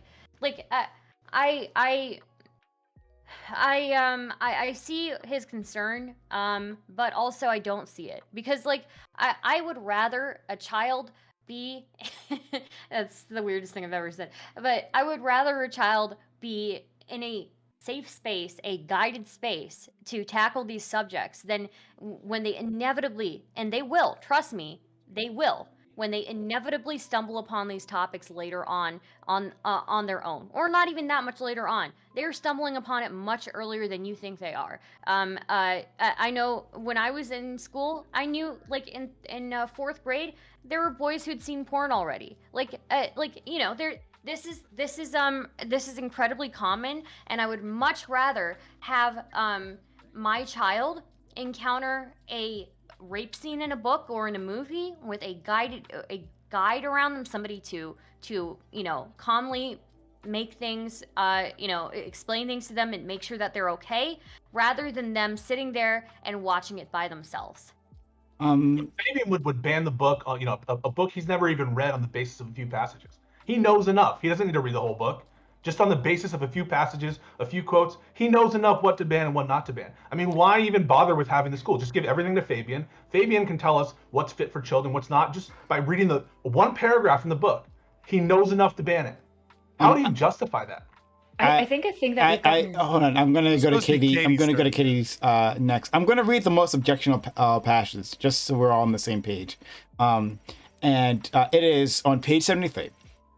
I see his concern, but also I don't see it because I would rather a child be that's the weirdest thing I've ever said, but I would rather a child be in a safe space, a guided space to tackle these subjects than when they inevitably, and they will, trust me, they will, when they inevitably stumble upon these topics later on their own, or not even that much later on. They're stumbling upon it much earlier than you think they are. I know when I was in school, I knew in fourth grade there were boys who'd seen porn already. This is incredibly common, and I would much rather have my child encounter a rape scene in a book or in a movie with a guide around them, somebody to calmly make things explain things to them and make sure that they're okay, rather than them sitting there and watching it by themselves.
Fabian would ban the book, a book he's never even read on the basis of a few passages. He knows enough. He doesn't need to read the whole book. Just on the basis of a few passages, a few quotes, he knows enough what to ban and what not to ban. I mean, why even bother with having the school? Just give everything to Fabian. Fabian can tell us what's fit for children, what's not, just by reading the one paragraph in the book. He knows enough to ban it. How do you justify that?
I think that we've gotten...
hold on. I'm gonna go to Katie. I'm gonna go to
Katie's
Katie's next. I'm gonna read the most objectionable passages, just so we're all on the same page. And it is on page 73.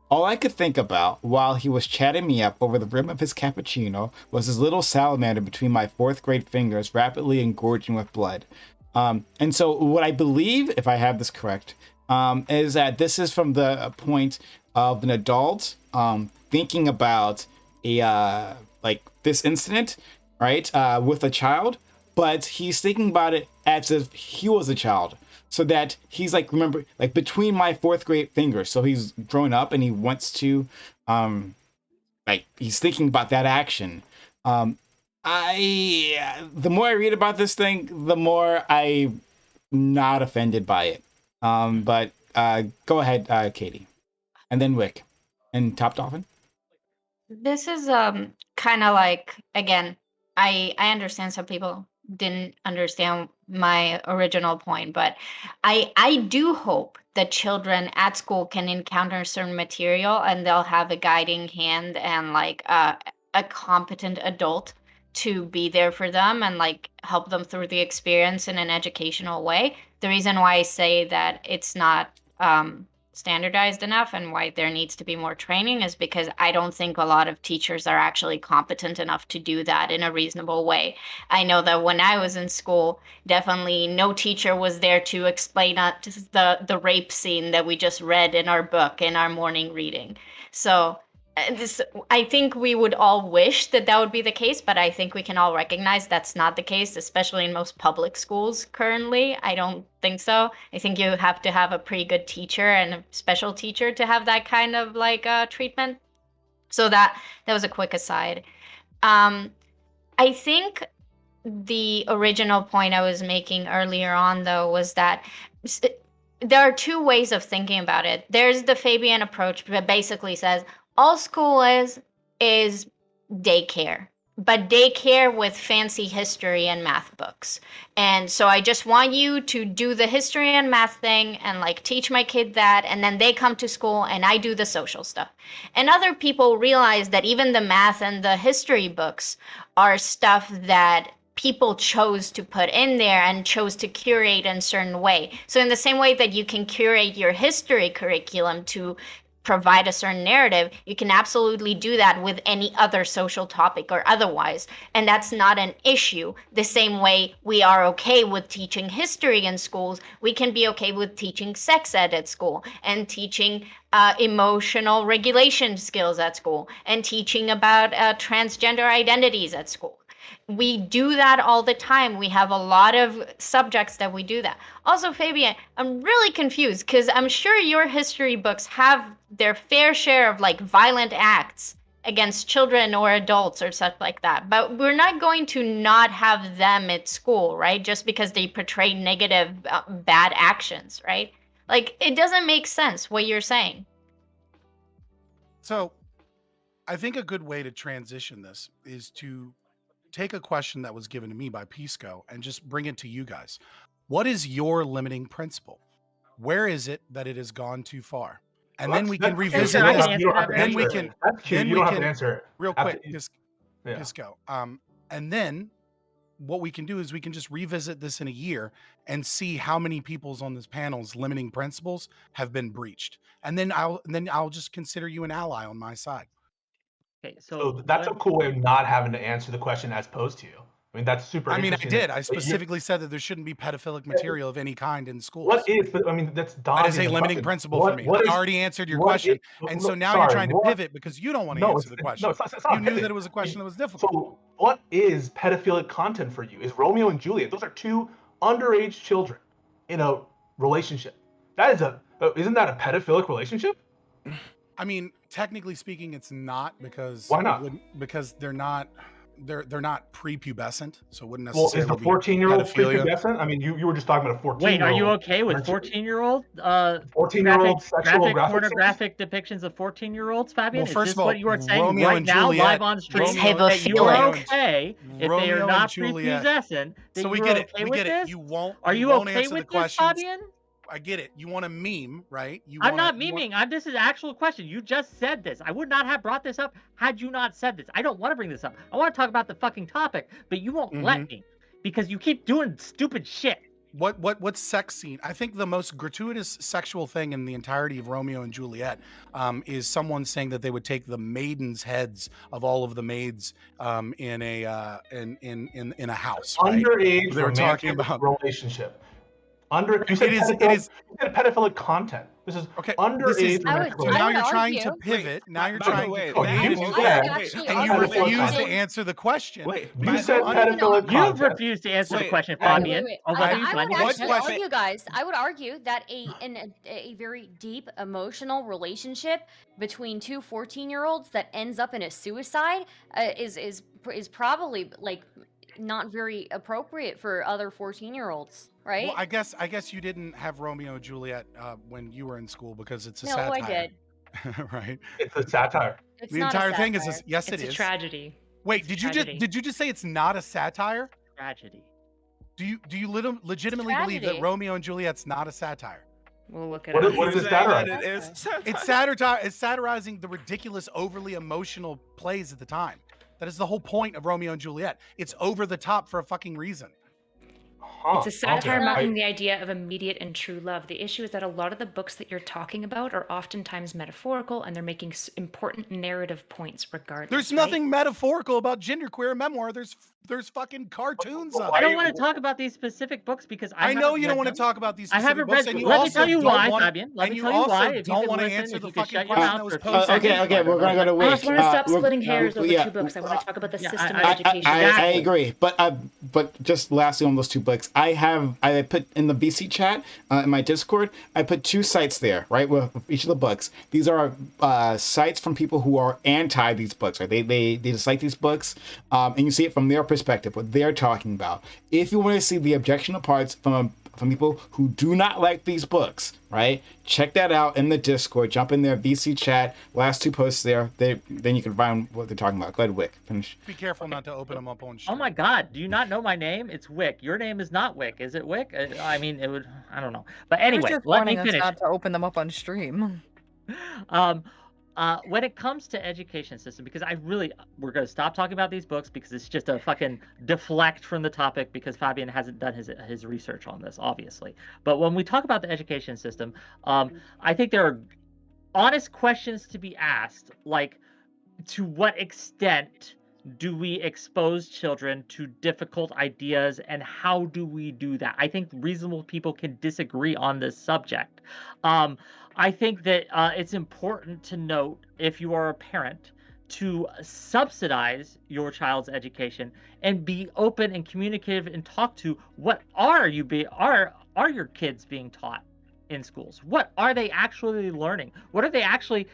All I could think about while he was chatting me up over the rim of his cappuccino was his little salamander between my fourth grade fingers, rapidly engorging with blood. And so, what I believe, if I have this correct, is that this is from the point of an adult thinking about this incident, right, with a child, but he's thinking about it as if he was a child, so that he's remember, between my fourth grade fingers. So he's grown up and he wants to, he's thinking about that action. The more I read about this thing, the more I'm not offended by it. But go ahead, Katie, and then Wick, and Top Dolphin.
This is kind of again, I understand some people didn't understand my original point, but I do hope that children at school can encounter certain material and they'll have a guiding hand and a competent adult to be there for them and help them through the experience in an educational way. The reason why I say that it's not standardized enough and why there needs to be more training is because I don't think a lot of teachers are actually competent enough to do that in a reasonable way. I know that when I was in school, definitely no teacher was there to explain the rape scene that we just read in our book in our morning reading. So I think we would all wish that would be the case, but I think we can all recognize that's not the case, especially in most public schools currently. I don't think so. I think you have to have a pretty good teacher and a special teacher to have that kind of treatment. So that was a quick aside. I think the original point I was making earlier on, though, was that there are two ways of thinking about it. There's the Fabian approach that basically says, all school is daycare, but daycare with fancy history and math books. And so I just want you to do the history and math thing and teach my kid that, and then they come to school and I do the social stuff. And other people realize that even the math and the history books are stuff that people chose to put in there and chose to curate in a certain way. So in the same way that you can curate your history curriculum to provide a certain narrative, you can absolutely do that with any other social topic or otherwise. And that's not an issue. The same way we are okay with teaching history in schools, we can be okay with teaching sex ed at school and teaching emotional regulation skills at school and teaching about transgender identities at school. We do that all the time. We have a lot of subjects that we do that. Also, Fabian, I'm really confused because I'm sure your history books have their fair share of like violent acts against children or adults or stuff like that. But we're not going to not have them at school, right? Just because they portray negative, bad actions, right? Like, it doesn't make sense what you're saying.
So I think a good way to transition this is to take a question that was given to me by Pisco and just bring it to you guys. What is your limiting principle? Where is it that it has gone too far? And then we can revisit this.
You don't have to answer it. That's cute. You don't have to answer it.
Real quick, Pisco. And then what we can do is we can just revisit this in a year and see how many people's on this panel's limiting principles have been breached. And then I'll just consider you an ally on my side.
Okay,
so that's a cool way of not having to answer the question as posed to you. I mean, that's super interesting.
I did. I specifically said that there shouldn't be pedophilic material of any kind in schools.
What is, I mean, that's
that is a limiting principle for me. I already answered your question. And so now you're trying to pivot because you don't want to answer the question.
No, it's not
you knew that it was a question that was difficult.
So what is pedophilic content for you? Is Romeo and Juliet? Those are two underage children in a relationship. That is isn't that a pedophilic relationship?
I mean, technically speaking, it's not because
why not?
Because they're not prepubescent, so it wouldn't necessarily.
Well, is the 14-year-old prepubescent? I mean, you were just talking about a 14-year-old.
Wait, are you okay with 14-year-old?
14-year-old sexual
pornographic depictions of 14-year-olds, Fabian?
Well, first
is this
of all,
what you are saying
Romeo
right
and
now,
Juliet,
live on stream? That you are okay if they are not prepubescent?
So we get it. We get it. You won't.
Are you okay with this, Fabian?
I get it. You want to meme, right?
I'm not memeing. This is an actual question. You just said this. I would not have brought this up had you not said this. I don't want to bring this up. I want to talk about the fucking topic, but you won't let me because you keep doing stupid shit.
What sex scene? I think the most gratuitous sexual thing in the entirety of Romeo and Juliet is someone saying that they would take the maidens' heads of all of the maids in a house.
Underage
right? They were talking about
relationship. You said pedophilic content. This is okay. Underage.
Now you're trying to pivot. Now you're trying to and you refuse to answer the question.
Wait, you said pedophilic content.
You've refused to answer the question, Fabian.
I would argue that a very deep emotional relationship between two 14-year-olds that ends up in a suicide is probably like not very appropriate for other 14-year-olds. Right?
Well, I guess you didn't have Romeo and Juliet when you were in school because it's a
satire.
No,
I did.
Right?
It's a satire.
The entire thing is yes,
it's
it is.
It's a tragedy.
Wait, did you just say it's not a satire?
Tragedy.
Do you legitimately believe that Romeo and Juliet's not a satire?
We'll look at it.
What is it satirizing?
It's satirizing the ridiculous, overly emotional plays at the time. That is the whole point of Romeo and Juliet. It's over the top for a fucking reason.
It's a satire mocking the idea of immediate and true love. The issue is that a lot of the books that you're talking about are oftentimes metaphorical, and they're making important narrative points regardless.
There's nothing metaphorical about genderqueer memoir. There's fucking cartoons of it.
I don't want to talk about these specific books because
I know you don't want to talk about these specific books.
Let me tell you why, Fabian. Let me tell you why. If you
don't want to answer the fucking question that was posed.
Okay, we're going to go to Wick.
I just want to stop splitting hairs over two books. I want to talk about the system of education.
I agree, but just lastly on those two books, I put in the VC chat in my Discord, I put two sites there, right, with each of the books. These are sites from people who are anti these books, right? They dislike these books, and you see it from their perspective, what they're talking about. If you want to see the objectionable parts from people who do not like these books, right? Check that out in the Discord. Jump in there, VC chat. Last two posts there. Then you can find what they're talking about. Go ahead, Wick. Finish.
Be careful not to open them up on stream.
Oh my God! Do you not know my name? It's Wick. Your name is not Wick, is it, Wick? I mean, it would. I don't know. But anyway, let me finish.
Not to open them up on stream.
When it comes to education system, because we're going to stop talking about these books because it's just a fucking deflect from the topic because Fabian hasn't done his research on this, obviously. But when we talk about the education system, I think there are honest questions to be asked, like to what extent do we expose children to difficult ideas and how do we do that? I think reasonable people can disagree on this subject. I think that it's important to note, if you are a parent, to subsidize your child's education and be open and communicative and talk to what are your kids being taught in schools? What are they actually learning? What are they actually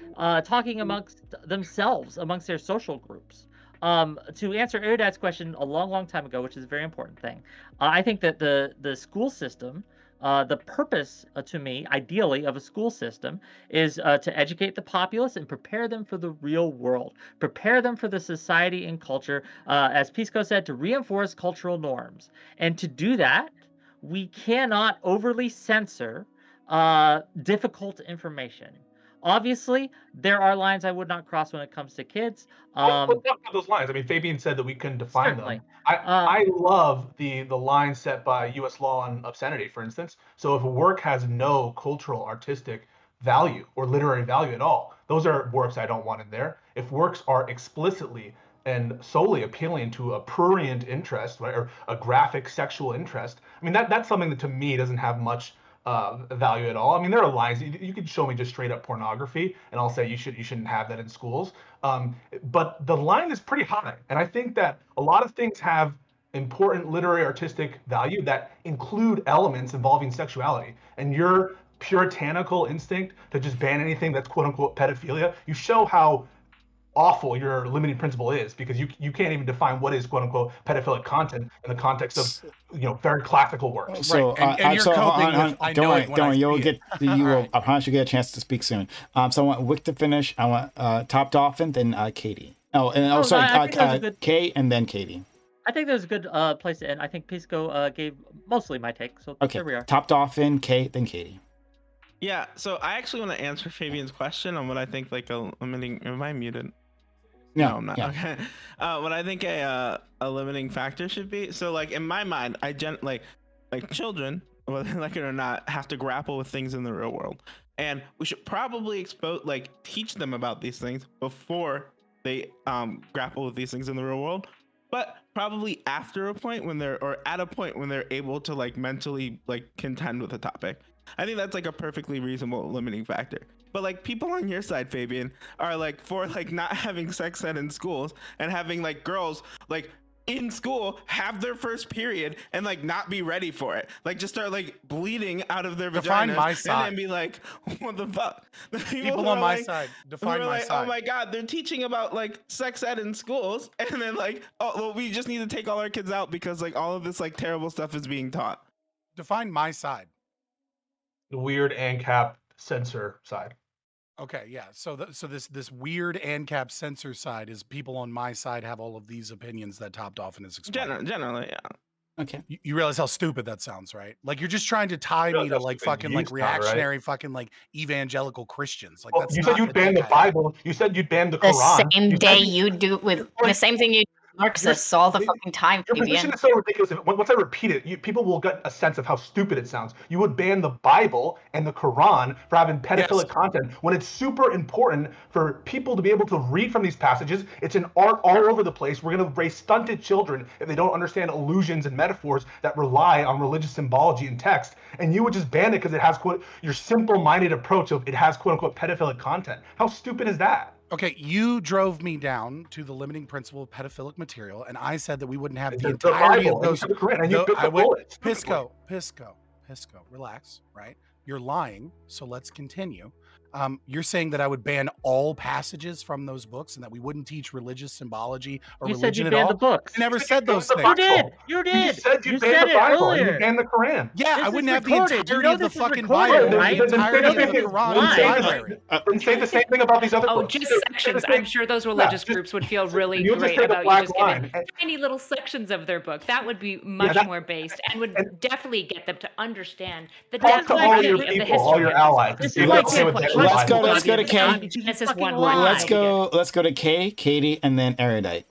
talking amongst themselves, amongst their social groups? To answer Erudite's question a long time ago, which is a very important thing, I think that the school system, the purpose to me, ideally, of a school system is to educate the populace and prepare them for the real world, prepare them for the society and culture, as Pisco said, to reinforce cultural norms. And to do that, we cannot overly censor difficult information. Obviously, there are lines I would not cross when it comes to kids.
What about those lines? I mean, Fabian said that we couldn't define
Certainly.
them. I love the line set by U.S. law on obscenity, for instance. So if a work has no cultural, artistic value or literary value at all, those are works I don't want in there. If works are explicitly and solely appealing to a prurient interest, right, or a graphic sexual interest, I mean, that's something that to me doesn't have much value at all. I mean, there are lines you could show me just straight up pornography, and I'll say you shouldn't have that in schools. But the line is pretty high, and I think that a lot of things have important literary artistic value that include elements involving sexuality. And your puritanical instinct to just ban anything that's quote unquote pedophilia, you show how awful your limiting principle is, because you can't even define what is quote unquote pedophilic content in the context of very classical works.
So,
right. And you're coping with, I know it when I
you'll
see
get
it.
you will.
Right.
I promise you get a chance to speak soon. So I want Wick to finish. I want Top Dolphin, then Katie. Kay, and then Katie.
I think there's a good place to end. I think Pisco gave mostly my take, so
Okay.
there we are.
Top Dolphin, Kay, then Katie.
Yeah, so I actually want to answer Fabian's question on what I think like a limiting. Am I muted? No, I'm not.
Yeah.
Okay. What I think a limiting factor should be. So like in my mind, like children, whether they like it or not, have to grapple with things in the real world, and we should probably teach them about these things before they grapple with these things in the real world. But probably after a point when at a point when they're able to like mentally like contend with the topic. I think that's like a perfectly reasonable limiting factor. But like people on your side, Fabian, are like for like not having sex ed in schools and having like girls like in school have their first period and like not be ready for it, like just start like bleeding out of their vaginas
my side.
and then be like, what the fuck?
People on my side. Define my
like,
side.
oh my god, they're teaching about like sex ed in schools, and then like, oh well, we just need to take all our kids out because like all of this like terrible stuff is being taught.
Define my side.
The weird ANCAP censor side.
Okay, yeah. So this weird ANCAP censor side is people on my side have all of these opinions that Top Dolphin is explaining.
Generally, yeah.
Okay.
You realize how stupid that sounds, right? Like you're just trying to tie me to like fucking like reactionary fucking like evangelical Christians. Like that's
you said you'd ban the Bible. You said you'd ban the
The
Quran.
same day you do with the same thing you do with Marxists all the fucking time,
Your position
Fabian.
is so ridiculous. Once I repeat it, people will get a sense of how stupid it sounds. You would ban the Bible and the Quran for having pedophilic content when it's super important for people to be able to read from these passages. It's an art all over the place. We're going to raise stunted children if they don't understand allusions and metaphors that rely on religious symbology and text. And you would just ban it because it has quote your simple-minded approach of it has quote unquote pedophilic content. How stupid is that?
Okay, you drove me down to the limiting principle of pedophilic material, and I said that we wouldn't have the entirety of those. Pisco, relax, right? You're lying, so let's continue. You're saying that I would ban all passages from those books and that we wouldn't teach religious symbology or
You
religion
said you
at
banned
all?
the books.
I never said those
the
things.
You did. You did.
You said you
You
banned
said
the
it
Bible and
earlier.
you banned the Quran.
Yeah,
This
I
is
wouldn't have the
recorded. You
entirety
know
of the
this is
fucking
recorded,
Bible,
right?
the entirety of the Quran and the
Live.
library.
Then say the same thing about these other
Oh,
books.
just sections. I'm sure those religious groups would feel really
you just
great
say the
about you
black
just
line.
giving tiny little sections of their book. That would be much more based and would definitely get them to understand the
Talk
depth
to
and
all
brevity
your
of the
people,
history.
all your allies.
This
See
is
what
like
they say with that
let's go
Bible.
to Kay.
Genesis
Fucking
1:1.
lie.
Let's go to Kay, Katie, and then Erudite.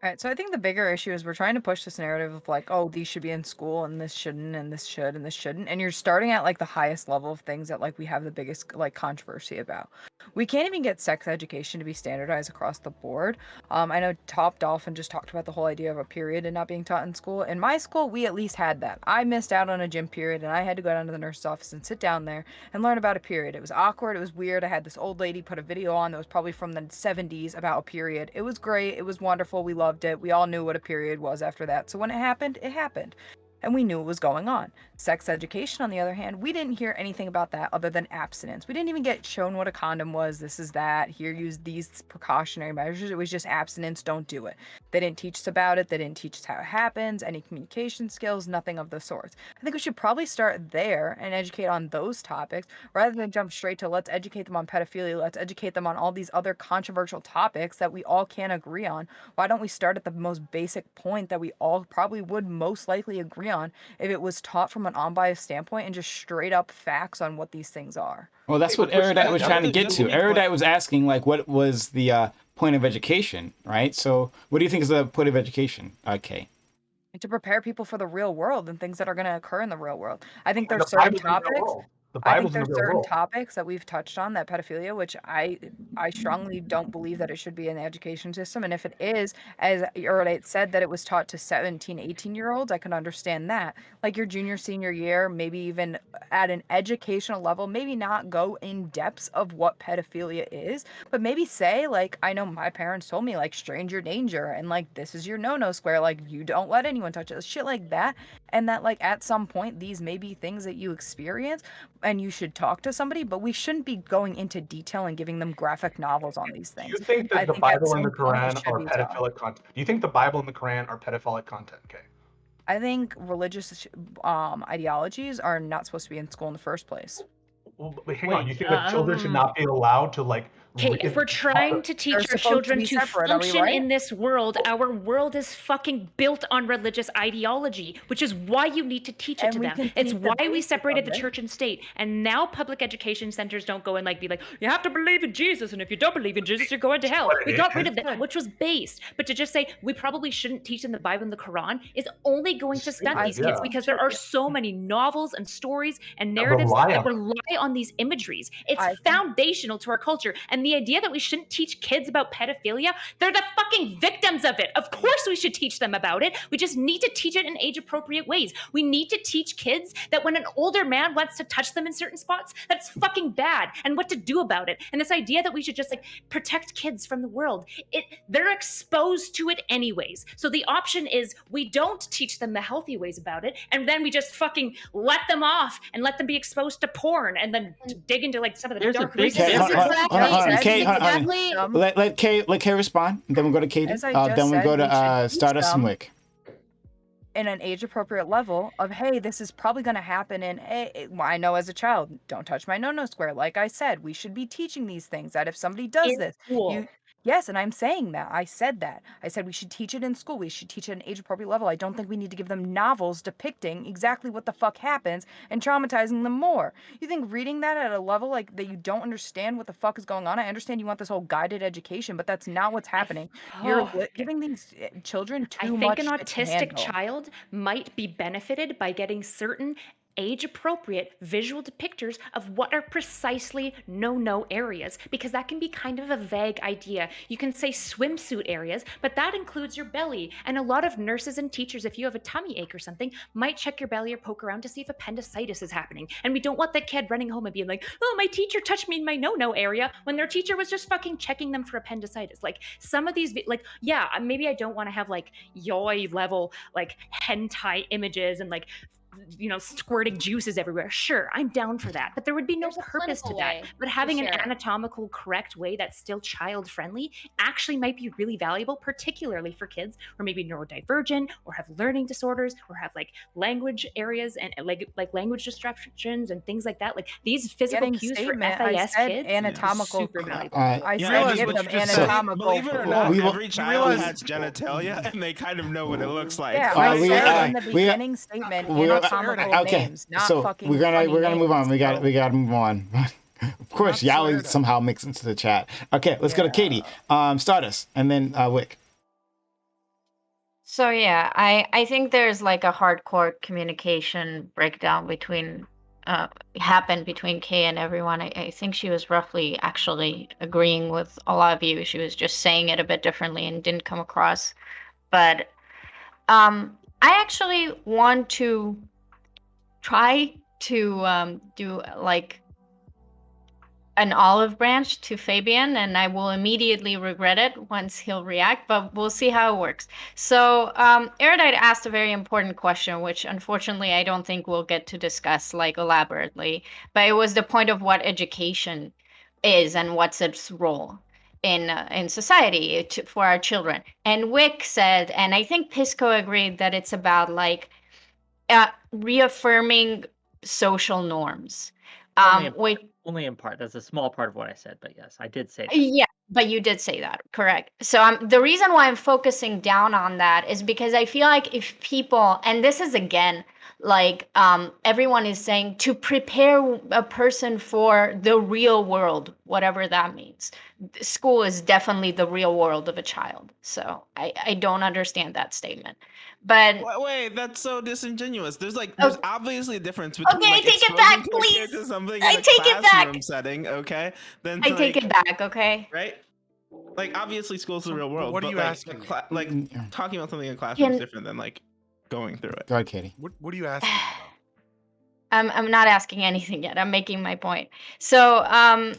All right, so I think the bigger issue is we're trying to push this narrative of like, oh, these should be in school and this shouldn't and this should and this shouldn't. And you're starting at like the highest level of things that like we have the biggest like controversy about. We can't even get sex education to be standardized across the board. I know Top Dolphin just talked about the whole idea of a period and not being taught in school. In my school, we at least had that. I missed out on a gym period and I had to go down to the nurse's office and sit down there and learn about a period. It was awkward. It was weird. I had this old lady put a video on that was probably from the 70s about a period. It was great. It was wonderful. We loved it. We all knew what a period was after that. So when it happened, and we knew what was going on. Sex education, on the other hand, we didn't hear anything about that other than abstinence. We didn't even get shown what a condom was. This is that. Here, use these precautionary measures. It was just abstinence. Don't do it. They didn't teach us about it. They didn't teach us how it happens, any communication skills, nothing of the sorts. I think we should probably start there and educate on those topics rather than jump straight to let's educate them on pedophilia. Let's educate them on all these other controversial topics that we all can't agree on. Why don't we start at the most basic point that we all probably would most likely agree on if it was taught from an unbiased standpoint and just straight up facts on what these things are?
Well, that's what Erudite was trying to get to. Erudite was asking, like, what was the point of education, right? So what do you think is the point of education, Kay?
And to prepare people for the real world and things that are going to occur in the real world. I think there's certain topics. I think there's certain topics that we've touched on, that pedophilia, which I strongly don't believe that it should be in the education system. And if it is, as Erudite said, that it was taught to 17, 18-year-olds, I can understand that. Like your junior, senior year, maybe even at an educational level, maybe not go in depths of what pedophilia is, but maybe say, like, I know my parents told me, like, stranger danger, and like, this is your no-no square, like, you don't let anyone touch it, shit like that. And that, like, at some point, these may be things that you experience, and you should talk to somebody, but we shouldn't be going into detail and giving them graphic novels on these things.
Do you think that the Bible and the Quran are pedophilic content? Do you think the Bible and the Quran are pedophilic content? Okay.
I think religious ideologies are not supposed to be in school in the first place.
Well, but hang on. You think that children should not be allowed to, like...
Okay, if we're trying to teach our children to function in this world, our world is fucking built on religious ideology, which is why you need to teach it to them. It's why we separated the church and state. And now public education centers don't go and like be like, you have to believe in Jesus, and if you don't believe in Jesus, you're going to hell. We got rid of that, which was based. But to just say we probably shouldn't teach them the Bible and the Quran is only going to stunt these kids, because there are so many novels and stories and narratives that rely on these imageries. It's foundational to our culture. And the idea that we shouldn't teach kids about pedophilia, they're the fucking victims of it. Of course we should teach them about it. We just need to teach it in age-appropriate ways. We need to teach kids that when an older man wants to touch them in certain spots, that's fucking bad, and what to do about it. And this idea that we should just like protect kids from the world, they're exposed to it anyways. So the option is we don't teach them the healthy ways about it, and then we just fucking let them off and let them be exposed to porn and then dig into like some of the dark reasons.
Let Kay respond. Then we'll go to Katie. Then we'll go to Stardust and Wick.
In an age-appropriate level of, hey, this is probably going to happen in, I know as a child, don't touch my no-no square. Like I said, we should be teaching these things, that if somebody does this, yes, and I'm saying that. I said that. I said we should teach it in school. We should teach it at an age-appropriate level. I don't think we need to give them novels depicting exactly what the fuck happens and traumatizing them more. You think reading that at a level like that you don't understand what the fuck is going on? I understand you want this whole guided education, but that's not what's happening. You're giving these children too much.
I think an autistic child might be benefited by getting certain age-appropriate visual depictors of what are precisely no-no areas, because that can be kind of a vague idea. You can say swimsuit areas, but that includes your belly. And a lot of nurses and teachers, if you have a tummy ache or something, might check your belly or poke around to see if appendicitis is happening. And we don't want that kid running home and being like, oh, my teacher touched me in my no-no area, when their teacher was just fucking checking them for appendicitis. Like some of these, like, yeah, maybe I don't want to have like yoi level, like hentai images and like, you know, squirting juices everywhere. Sure, I'm down for that, but there would be no purpose to that. But having an anatomical correct way that's still child friendly actually might be really valuable, particularly for kids who are maybe neurodivergent or have learning disorders or have like language areas and like language disruptions and things like that. Like these physical cues for FAS kids,
anatomical,
super valuable.
I give them anatomical. Believe it or not, every child has genitalia, and they kind of know what it looks like.
Yeah, I said in the beginning statement.
Okay, so we're gonna move on. We got to move on. Of course, Yaoi somehow mixed into the chat. Okay, let's go to Katie, Stardust, and then Wick.
So yeah, I think there's like a hardcore communication breakdown happened between Kay and everyone. I think she was roughly actually agreeing with a lot of you. She was just saying it a bit differently and didn't come across. But I actually want to try to do like an olive branch to Fabian, and I will immediately regret it once he'll react, but we'll see how it works. So Erudite asked a very important question, which unfortunately I don't think we'll get to discuss like elaborately, but it was the point of what education is and what's its role in society for our children. And Wick said, and I think Pisco agreed, that it's about like reaffirming social norms.
Only in part. That's a small part of what I said, but yes, I did say that.
Yeah, but you did say that, correct. So the reason why I'm focusing down on that is because I feel like if people, and this is again, like everyone is saying, to prepare a person for the real world, whatever that means. School is definitely the real world of a child. So I don't understand that statement. But
wait, that's so disingenuous. There's obviously a difference between
I take it back, please.
To something in
I
a
take it back.
classroom setting, okay? Then
I take it back, okay?
Right? Like obviously school's the real world.
What are you asking?
Talking about something in a classroom is different than like going through it.
Go ahead, Katie.
What are you asking about?
I'm not asking anything yet. I'm making my point. So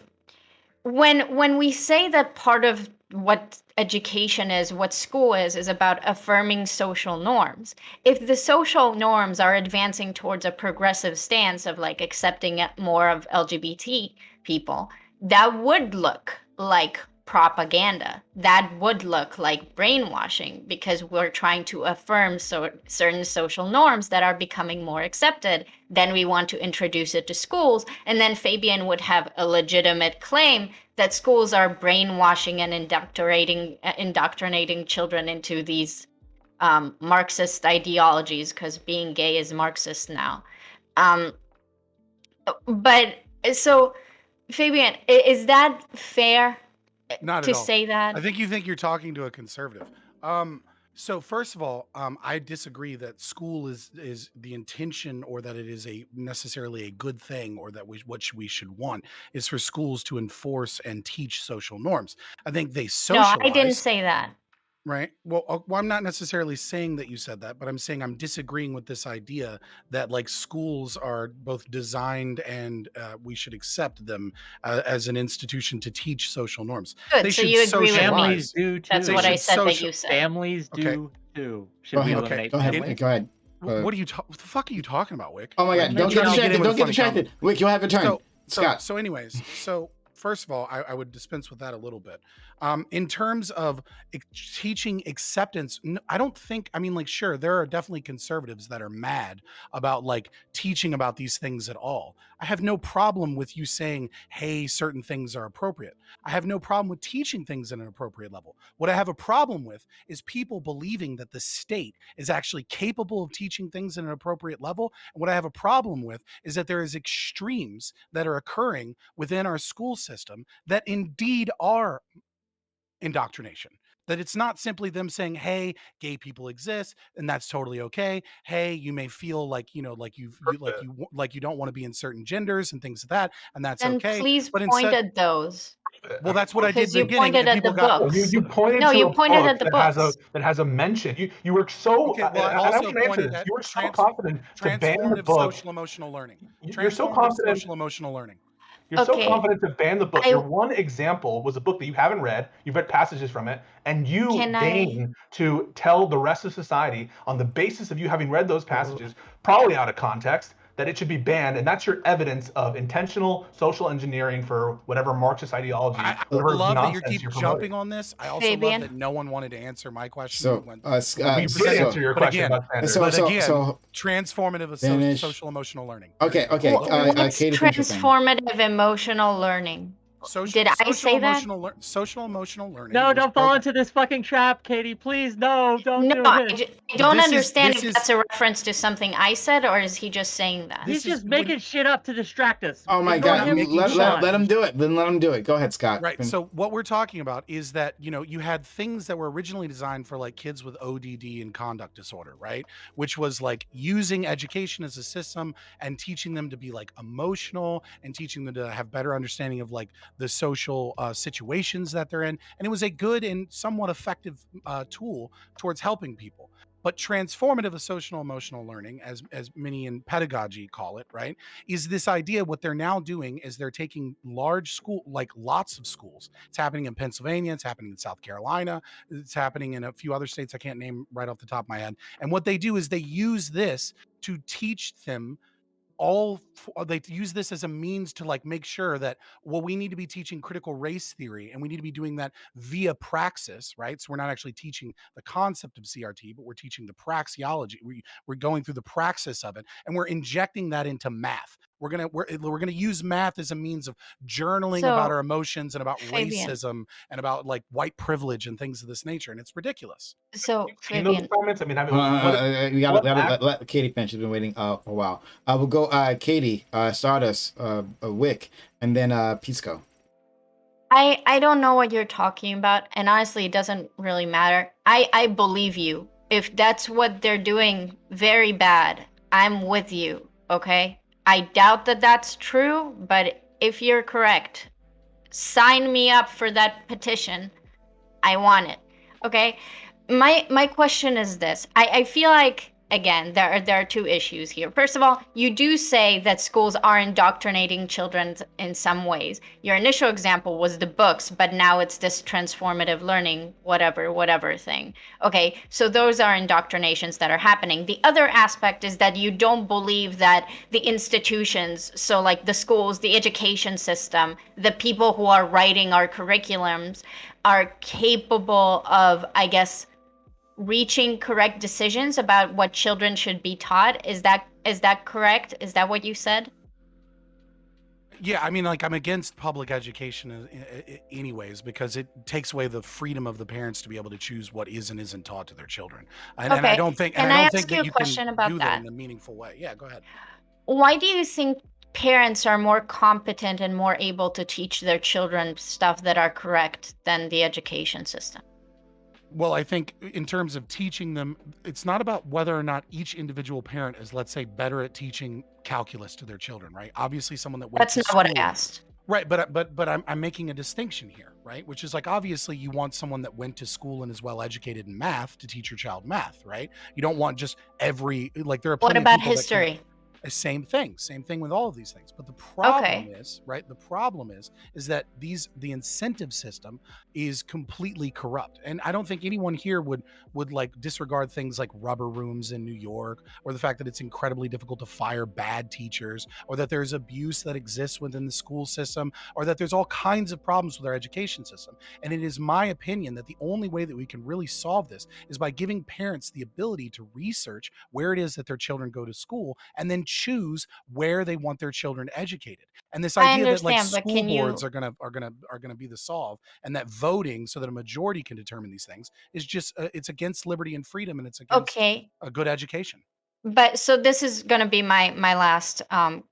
when we say that part of what education is, what school is about affirming social norms. If the social norms are advancing towards a progressive stance of like accepting more of LGBT people, that would look like propaganda. That would look like brainwashing, because we're trying to affirm certain social norms that are becoming more accepted. Then we want to introduce it to schools, and then Fabian would have a legitimate claim that schools are brainwashing and indoctrinating children into these Marxist ideologies, because being gay is Marxist now. But so, Fabian, is that fair?
Not
to
at all.
Say that?
I think you think you're talking to a conservative. So first of all, I disagree that school is the intention, or that it is necessarily a good thing, or that what we should want is for schools to enforce and teach social norms. I think they socialize.
No, I didn't say that.
Right. Well, I'm not necessarily saying that you said that, but I'm saying I'm disagreeing with this idea that like schools are both designed and we should accept them as an institution to teach social norms.
Good.
They
so
should
you agree with
families do too.
That's what I said that you said.
Families do too. Should we eliminate families?
Go ahead.
What are you? What the fuck are you talking about, Wick?
Oh my God! Don't get distracted. Don't get distracted. Wick, you'll have a turn. Scott.
So anyways, first of all, I would dispense with that a little bit. In terms of teaching acceptance, I don't think, sure, there are definitely conservatives that are mad about like teaching about these things at all. I have no problem with you saying, hey, certain things are appropriate. I have no problem with teaching things at an appropriate level. What I have a problem with is people believing that the state is actually capable of teaching things at an appropriate level. And what I have a problem with is that there is extremes that are occurring within our school system that indeed are indoctrination. That it's not simply them saying, hey, gay people exist and that's totally okay. Hey, you may feel like, you don't want to be in certain genders and things like that, and that's okay.
Please point at those.
Well, that's what I did.
You pointed at the books.
You pointed
no,
to
you
a
pointed
book
at the books.
that has a mention. You were so.
Okay, well, I also pointed at
you were so confident to ban the book.
Social emotional learning.
You're so confident.
Social emotional learning.
You're so confident to ban the book. Your one example was a book that you haven't read. You've read passages from it, and you deign to tell the rest of society on the basis of you having read those passages, probably out of context, that it should be banned, and that's your evidence of intentional social engineering for whatever Marxist ideology.
I love that you keep jumping on this. I also love that no one wanted to answer my question.
So,
answer your question about
transformative social emotional learning.
Okay.
What's transformative emotional learning? Did I say that?
Social emotional learning.
No, don't fall into this fucking trap, Katie. Please, no, don't do it.
I don't understand if that's a reference to something I said, or is he just saying that?
He's just making shit up to distract us.
Oh my God! Let him do it. Then let him do it. Go ahead, Scott.
Right. So what we're talking about is that, you know, you had things that were originally designed for like kids with ODD and conduct disorder, right? Which was like using education as a system and teaching them to be like emotional and teaching them to have better understanding of like the social situations that they're in. And it was a good and somewhat effective tool towards helping people. But transformative social emotional learning, as many in pedagogy call it, right, is this idea. What they're now doing is they're taking large school, like lots of schools. It's happening in Pennsylvania. It's happening in South Carolina. It's happening in a few other states I can't name right off the top of my head. And what they do is they use this to teach them they use this as a means to like make sure that, well, we need to be teaching critical race theory, and we need to be doing that via praxis, right? So we're not actually teaching the concept of CRT, but we're teaching the praxeology. We're going through the praxis of it, and we're injecting that into math. We're gonna use math as a means of journaling about our emotions and about racism and about like white privilege and things of this nature, and it's ridiculous.
So
Fabian, comments. I mean,
we gotta let Katie finish. She's been waiting for a while. We'll go Katie, Stardust, Wick, and then Pisco.
I don't know what you're talking about, and honestly, it doesn't really matter. I believe you. If that's what they're doing, very bad. I'm with you. Okay. I doubt that that's true, but if you're correct, sign me up for that petition. I want it. Okay. My question is this. I feel like, again, there are two issues here. First of all, you do say that schools are indoctrinating children in some ways. Your initial example was the books, but now it's this transformative learning, whatever thing. Okay, so those are indoctrinations that are happening. The other aspect is that you don't believe that the institutions, so like the schools, the education system, the people who are writing our curriculums are capable of, I guess, reaching correct decisions about what children should be taught. Is that correct? Is that what you said?
Yeah, I mean, like, I'm against public education anyways, because it takes away the freedom of the parents to be able to choose what is and isn't taught to their children. And I don't think,
Can I ask you a question about
do that in a meaningful way. Yeah, go ahead.
Why do you think parents are more competent and more able to teach their children stuff that are correct than the education system?
Well, I think in terms of teaching them, it's not about whether or not each individual parent is, let's say, better at teaching calculus to their children, right? Obviously, someone that went to school.
That's not what I asked.
Right, but I'm making a distinction here, right? Which is like, obviously, you want someone that went to school and is well educated in math to teach your child math, right? You don't want just like there are plenty
What about
of people
history?
Same thing with all of these things. But the problem is, right? The problem is that the incentive system is completely corrupt. And I don't think anyone here would like disregard things like rubber rooms in New York, or the fact that it's incredibly difficult to fire bad teachers, or that there's abuse that exists within the school system, or that there's all kinds of problems with our education system. And it is my opinion that the only way that we can really solve this is by giving parents the ability to research where it is that their children go to school, and then choose where they want their children educated. And this idea that like school boards are gonna be the solve, and that voting so that a majority can determine these things is just it's against liberty and freedom, and it's against a good education.
But so this is going to be my last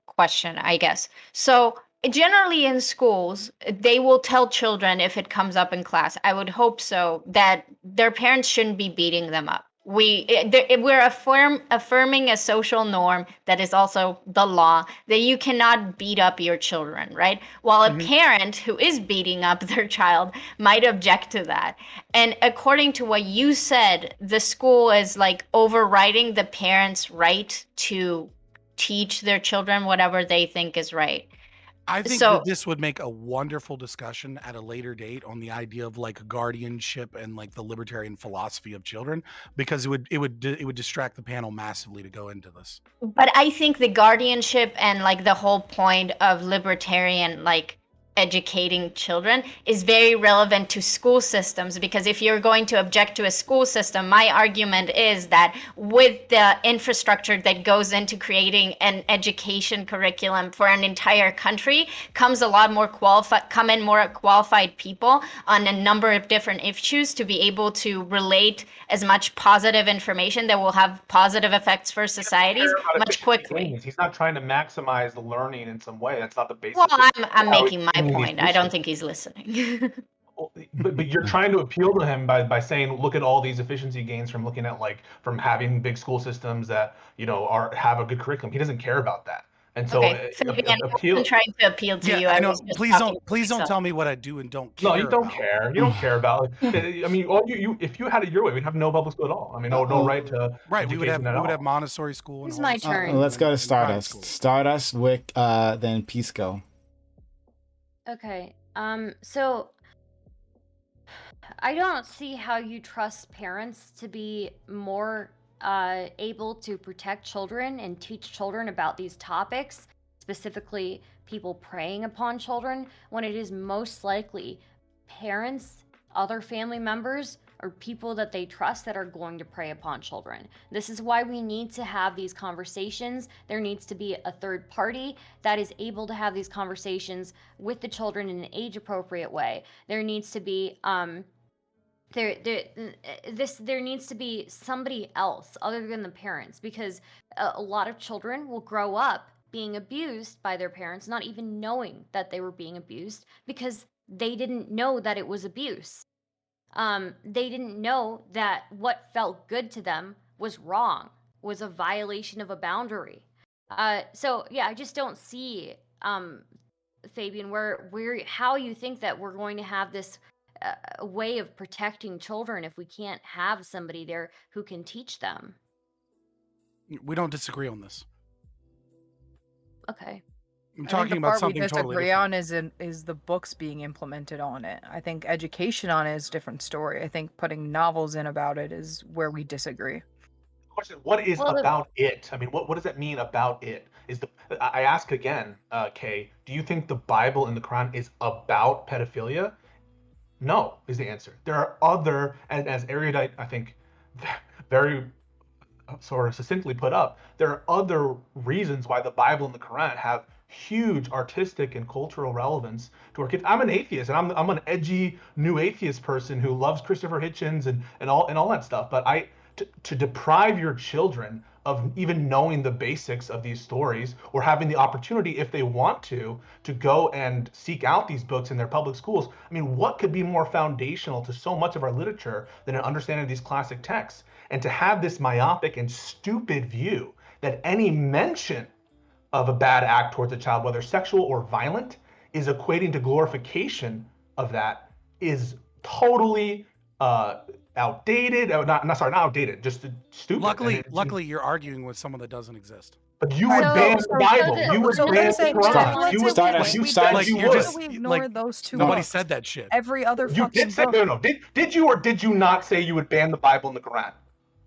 question, I guess. So generally in schools, they will tell children, if it comes up in class, I would hope so, that their parents shouldn't be beating them up. We're affirming a social norm that is also the law, that you cannot beat up your children, right? While a parent who is beating up their child might object to that. And according to what you said, the school is like overriding the parents' right to teach their children whatever they think is right.
I think that this would make a wonderful discussion at a later date on the idea of like guardianship and like the libertarian philosophy of children, because it would distract the panel massively to go into this.
But I think the guardianship and like the whole point of libertarian like educating children is very relevant to school systems, because if you're going to object to a school system, my argument is that with the infrastructure that goes into creating an education curriculum for an entire country comes a lot more qualified people on a number of different issues to be able to relate as much positive information that will have positive effects for societies much quickly.
He's not trying to maximize the learning in some way. That's not the basis.
Well, I'm making my point. I don't think he's listening.
But you're trying to appeal to him by saying, look at all these efficiency gains from looking at from having big school systems that have a good curriculum. He doesn't care about that. And so
I'm trying to appeal to you.
I know. Please don't tell me what I do and don't care.
No, you don't care. You don't care about it. I mean, if you had it your way, we'd have no public school at all. I mean, no right to
we would have Montessori school.
It's my turn.
Let's go to Stardust. Stardust, Wick, then Pisco.
Okay. So I don't see how you trust parents to be more able to protect children and teach children about these topics, specifically people preying upon children, when it is most likely parents, other family members, or people that they trust that are going to prey upon children. This is why we need to have these conversations. There needs to be a third party that is able to have these conversations with the children in an age-appropriate way. There needs to be there needs to be somebody else other than the parents, because a lot of children will grow up being abused by their parents, not even knowing that they were being abused, because they didn't know that it was abuse. They didn't know that what felt good to them was wrong, was a violation of a boundary. So yeah, I just don't see, Fabian, how you think that we're going to have this way of protecting children if we can't have somebody there who can teach them.
We don't disagree on this.
Okay.
I'm talking about something totally different.
We disagree on is the books being implemented on it. I think education on it is a different story. I think putting novels in about it is where we disagree.
Question: what is about it? I mean, what does that mean about it? I ask again, Kay, do you think the Bible and the Quran is about pedophilia? No, is the answer. There are other, as Erudite, I think, very sort of succinctly put up, there are other reasons why the Bible and the Quran have huge artistic and cultural relevance to our kids. I'm an atheist, and I'm an edgy new atheist person who loves Christopher Hitchens and all that stuff. But to deprive your children of even knowing the basics of these stories, or having the opportunity, if they want to go and seek out these books in their public schools. I mean, what could be more foundational to so much of our literature than an understanding of these classic texts? And to have this myopic and stupid view that any mention of a bad act towards a child, whether sexual or violent, is equating to glorification of that is totally outdated. Not outdated, just stupid.
Luckily, you're arguing with someone that doesn't exist.
But you would ban the Bible. You would ban the Quran.
You would those two.
Nobody said that shit.
Every other
you did say
book.
no. Did you or did you not say you would ban the Bible and the Quran?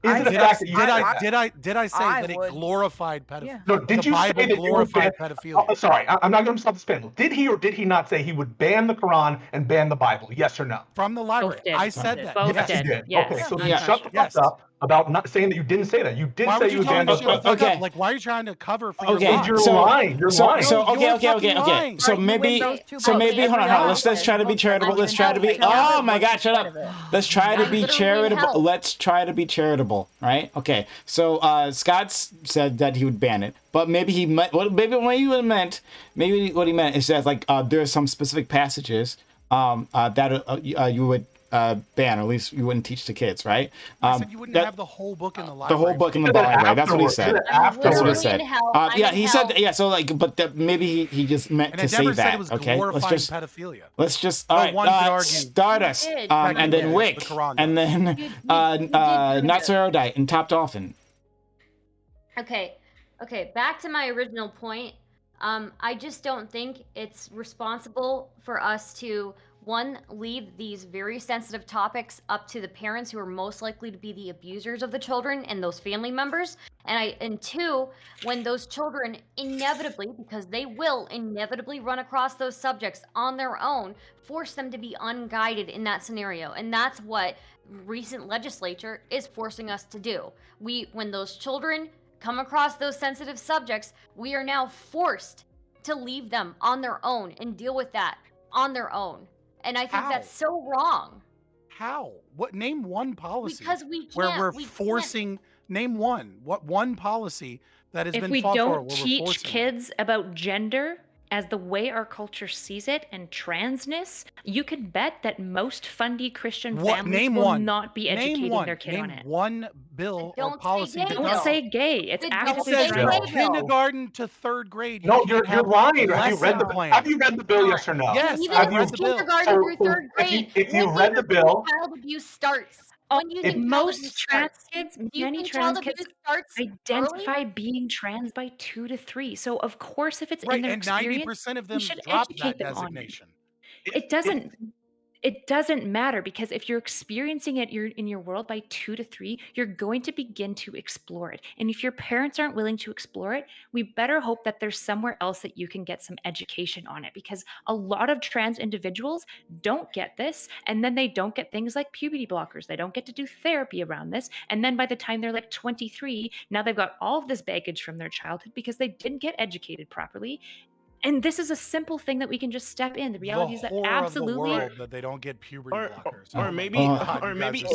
Did
I say that it glorified pedophilia?
Yeah. No, did you say that
glorified pedophilia?
Oh, sorry, I'm not going to stop this panel. Did he or did he not say he would ban the Quran and ban the Bible? Yes or no?
From the library. I said that.
Yes, you did. Yes. Okay, so you shut the fuck up about not saying that you didn't say that. You did say you would ban the Quran.
Okay. Like, why are you trying to cover for your
lie? You're lying. You're lying.
Okay. So maybe, hold on. Let's try to be charitable. Let's try to be. Oh my God, shut up. Let's try to be charitable. Let's try to be charitable, right? Okay. So Scott said that he would ban it, but maybe he meant. Well, maybe what he meant is that like there are some specific passages that you would ban, or at least you wouldn't teach the kids, right?
I said you wouldn't have the whole book in the library.
The whole book in the library. That's what he said. That's what he said. He said. Yeah. So like, but maybe he just meant to say that.
It was
okay.
Pedophilia.
Let's just. All right. Stardust, and then Wick, and then Not So Erudite, and Top Dolphin.
Okay. Back to my original point. I just don't think it's responsible for us to one, leave these very sensitive topics up to the parents who are most likely to be the abusers of the children and those family members. And two, when those children inevitably, because they will inevitably run across those subjects on their own, force them to be unguided in that scenario. And that's what recent legislature is forcing us to do. When those children come across those sensitive subjects, we are now forced to leave them on their own and deal with that on their own. And I think that's so wrong.
How? What? Name one policy.
Because we can't.
Where we're forcing. Name one. What one policy that has been fought for?
If we don't teach kids about gender as the way our culture sees it and transness, you can bet that most fundy Christian families will not be educating their kid on it.
Name one bill or policy.
Don't say gay. It's actively
kindergarten to third grade.
No, you're lying. Have you read the bill? Yes or no?
Yes,
I've
read the bill.
Kindergarten through third grade.
If you read the bill,
child abuse starts.
Most trans kids, many trans kids identify being trans by 2 to 3. So of course, if it's in their experience,
90% of them drop that designation.
It doesn't matter, because if you're experiencing it in your world by 2 to 3, you're going to begin to explore it. And if your parents aren't willing to explore it, we better hope that there's somewhere else that you can get some education on it, because a lot of trans individuals don't get this, and then they don't get things like puberty blockers. They don't get to do therapy around this. And then by the time they're like 23, now they've got all of this baggage from their childhood because they didn't get educated properly. And this is a simple thing that we can just step in. The reality is that absolutely
that they don't get puberty blockers.
Or maybe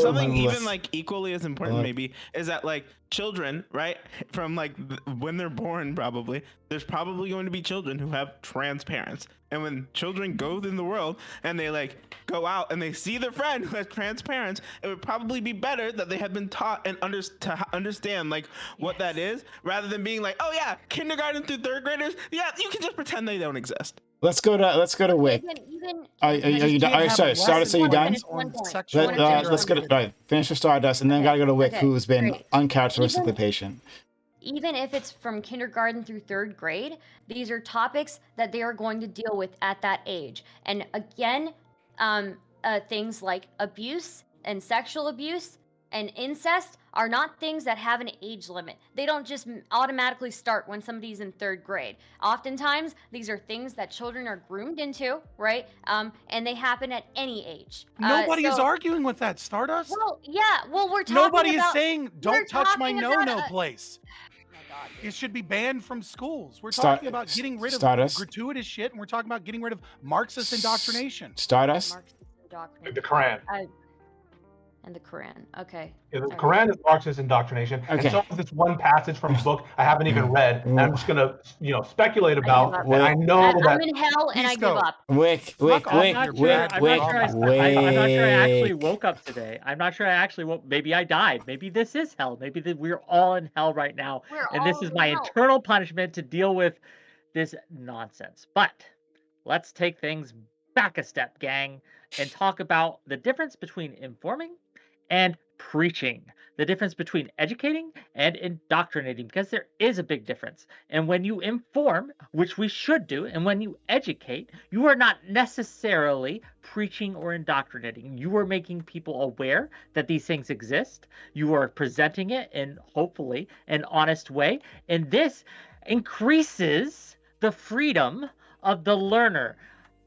something even like equally as important maybe is that like children, right, from like when they're born, probably there's probably going to be children who have trans parents, and when children go in the world and they like go out and they see their friend who has trans parents, it would probably be better that they have been taught and understand like what that is, rather than being like, oh yeah, kindergarten through third graders, yeah, you can just pretend they don't exist.
Let's go to Wick. Are you done? Sorry, Stardust, are you done? Let's go to finish with Stardust, and then gotta go to Wick, who's been uncharacteristically patient.
Even if it's from kindergarten through third grade, these are topics that they are going to deal with at that age. And again, things like abuse and sexual abuse and incest are not things that have an age limit. They don't just automatically start when somebody's in third grade. Oftentimes, these are things that children are groomed into, right? And they happen at any age.
Nobody is arguing with that, Stardust.
Well, yeah. Well, we're talking
Nobody
about...
is saying, don't touch my no-no place. It should be banned from schools. We're talking about getting rid of gratuitous shit, and we're talking about getting rid of Marxist indoctrination.
Stardust?
The Quran.
And the Quran. Okay.
Yeah, the Quran is Marxist indoctrination. Okay. And so is this one passage from a book I haven't even read, and I'm just gonna, speculate about. And I know that
I'm in hell and I give up.
Wick.
I'm not sure I actually woke up today. I'm not sure I actually woke. Maybe I died. Maybe this is hell. Maybe we're all in hell right now, and this is my eternal punishment to deal with this nonsense. But let's take things back a step, gang, and talk about the difference between informing and preaching, the difference between educating and indoctrinating, because there is a big difference. And when you inform, which we should do, and when you educate, you are not necessarily preaching or indoctrinating. You are making people aware that these things exist. You are presenting it in, hopefully, an honest way. And this increases the freedom of the learner.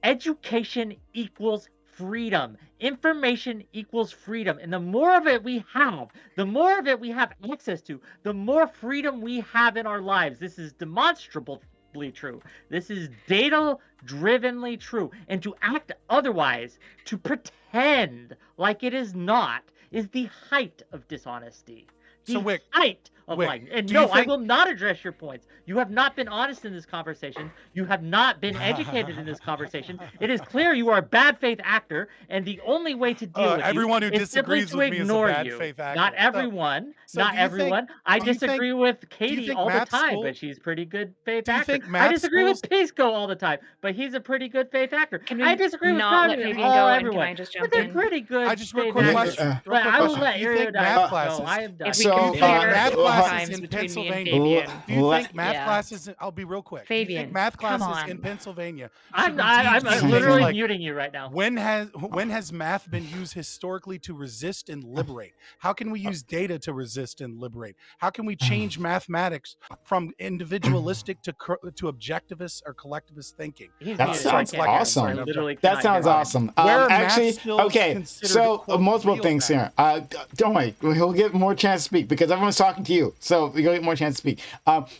Education equals freedom. Information equals freedom. And the more of it we have, the more of it we have access to, the more freedom we have in our lives. This is demonstrably true. This is data-drivenly true. And to act otherwise, to pretend like it is not, is the height of dishonesty. The height of lying. And no, I will not address your points. You have not been honest in this conversation. You have not been educated in this conversation. It is clear you are a bad faith actor, and the only way to deal with
everyone
you
who disagrees with me is a bad faith actor.
Not everyone. Not everyone. I disagree with Katie all the time, but she's a pretty good faith actor. I disagree with Pisco all the time, but he's a pretty good faith actor. I disagree with everyone. But they're pretty good.
I just real quick question.
But I will let you know. I am done.
Math classes in Pennsylvania? Do you think math
Yeah.
classes? I'll be real quick. Do you think
Fabian,
math
come
classes in
on.
Pennsylvania?
I'm
things
literally
like,
muting you right now.
when has math been used historically to resist and liberate? How can we use data to resist and liberate? How can we change mathematics from individualistic to objectivist or collectivist thinking?
That sounds awesome.
Literally
That sounds awesome.
Where are
Actually,
math skills
okay.
considered,
So
quote,
multiple
real
things
math?
here. Don't worry, he'll get more chance to speak because everyone's talking to you. So you'll get more chance to speak.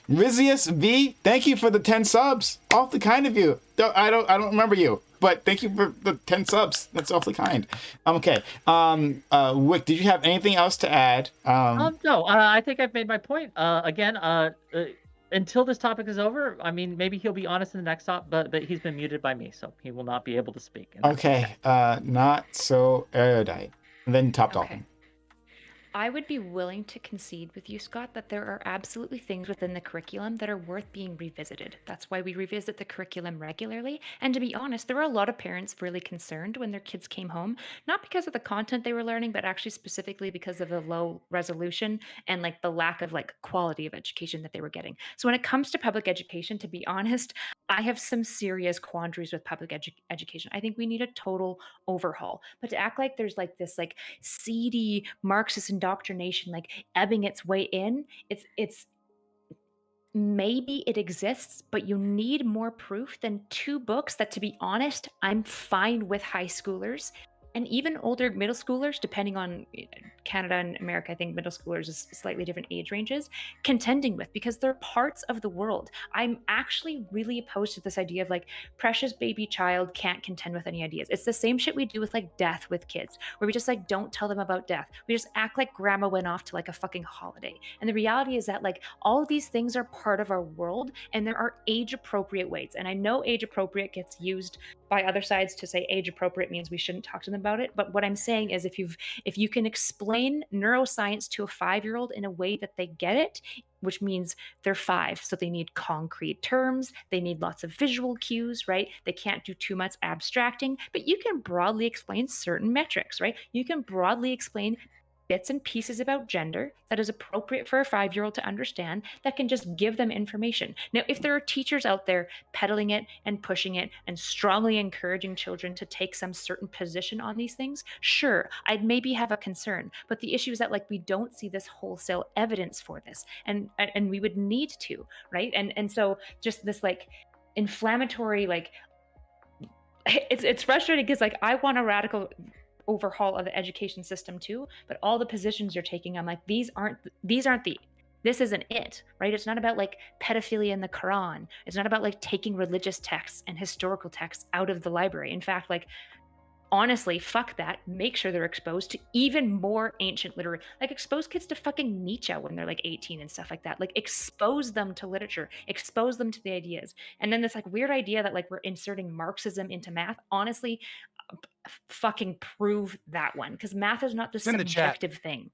Rizius V, thank you for the 10 subs. Awfully kind of you. I don't remember you, but thank you for the 10 subs. That's awfully kind. Okay. Wick, did you have anything else to add?
No, I think I've made my point. Again, until this topic is over, I mean, maybe he'll be honest in the next top, but he's been muted by me, so he will not be able to speak.
Okay. Not so erudite. And then Top Dolphin.
I would be willing to concede with you, Scott, that there are absolutely things within the curriculum that are worth being revisited. That's why we revisit the curriculum regularly. And to be honest, there were a lot of parents really concerned when their kids came home, not because of the content they were learning, but actually specifically because of the low resolution and like the lack of like quality of education that they were getting. So when it comes to public education, to be honest, I have some serious quandaries with public education. I think we need a total overhaul. But to act like there's like this like seedy Marxist indoctrination like ebbing its way in, it's maybe it exists, but you need more proof than 2 books that, to be honest, I'm fine with high schoolers and even older middle schoolers, depending on Canada and America. I think middle schoolers is slightly different age ranges, contending with, because they're parts of the world. I'm actually really opposed to this idea of like precious baby child can't contend with any ideas. It's the same shit we do with like death with kids, where we just like don't tell them about death. We just act like grandma went off to like a fucking holiday. And the reality is that like all of these things are part of our world, and there are age appropriate ways. And I know age appropriate gets used by other sides to say age appropriate means we shouldn't talk to them about it. But what I'm saying is if you can explain neuroscience to a 5-year-old in a way that they get it, which means they're 5, so they need concrete terms, they need lots of visual cues, right? They can't do too much abstracting, but you can broadly explain certain metrics, right? You can broadly explain bits and pieces about gender that is appropriate for a 5-year-old to understand, that can just give them information. Now, if there are teachers out there peddling it and pushing it and strongly encouraging children to take some certain position on these things, sure, I'd maybe have a concern. But the issue is that like we don't see this wholesale evidence for this, and we would need to, right? And so just this like inflammatory like it's frustrating because like I want a radical overhaul of the education system too, but all the positions you're taking, I'm like, this isn't it, right? It's not about like pedophilia in the Quran. It's not about like taking religious texts and historical texts out of the library. In fact, like honestly, fuck that. Make sure they're exposed to even more ancient literature. Like expose kids to fucking Nietzsche when they're like 18 and stuff like that. Like expose them to literature, expose them to the ideas. And then this like weird idea that like we're inserting Marxism into math, honestly, fucking prove that one, because math is not this subjective thing.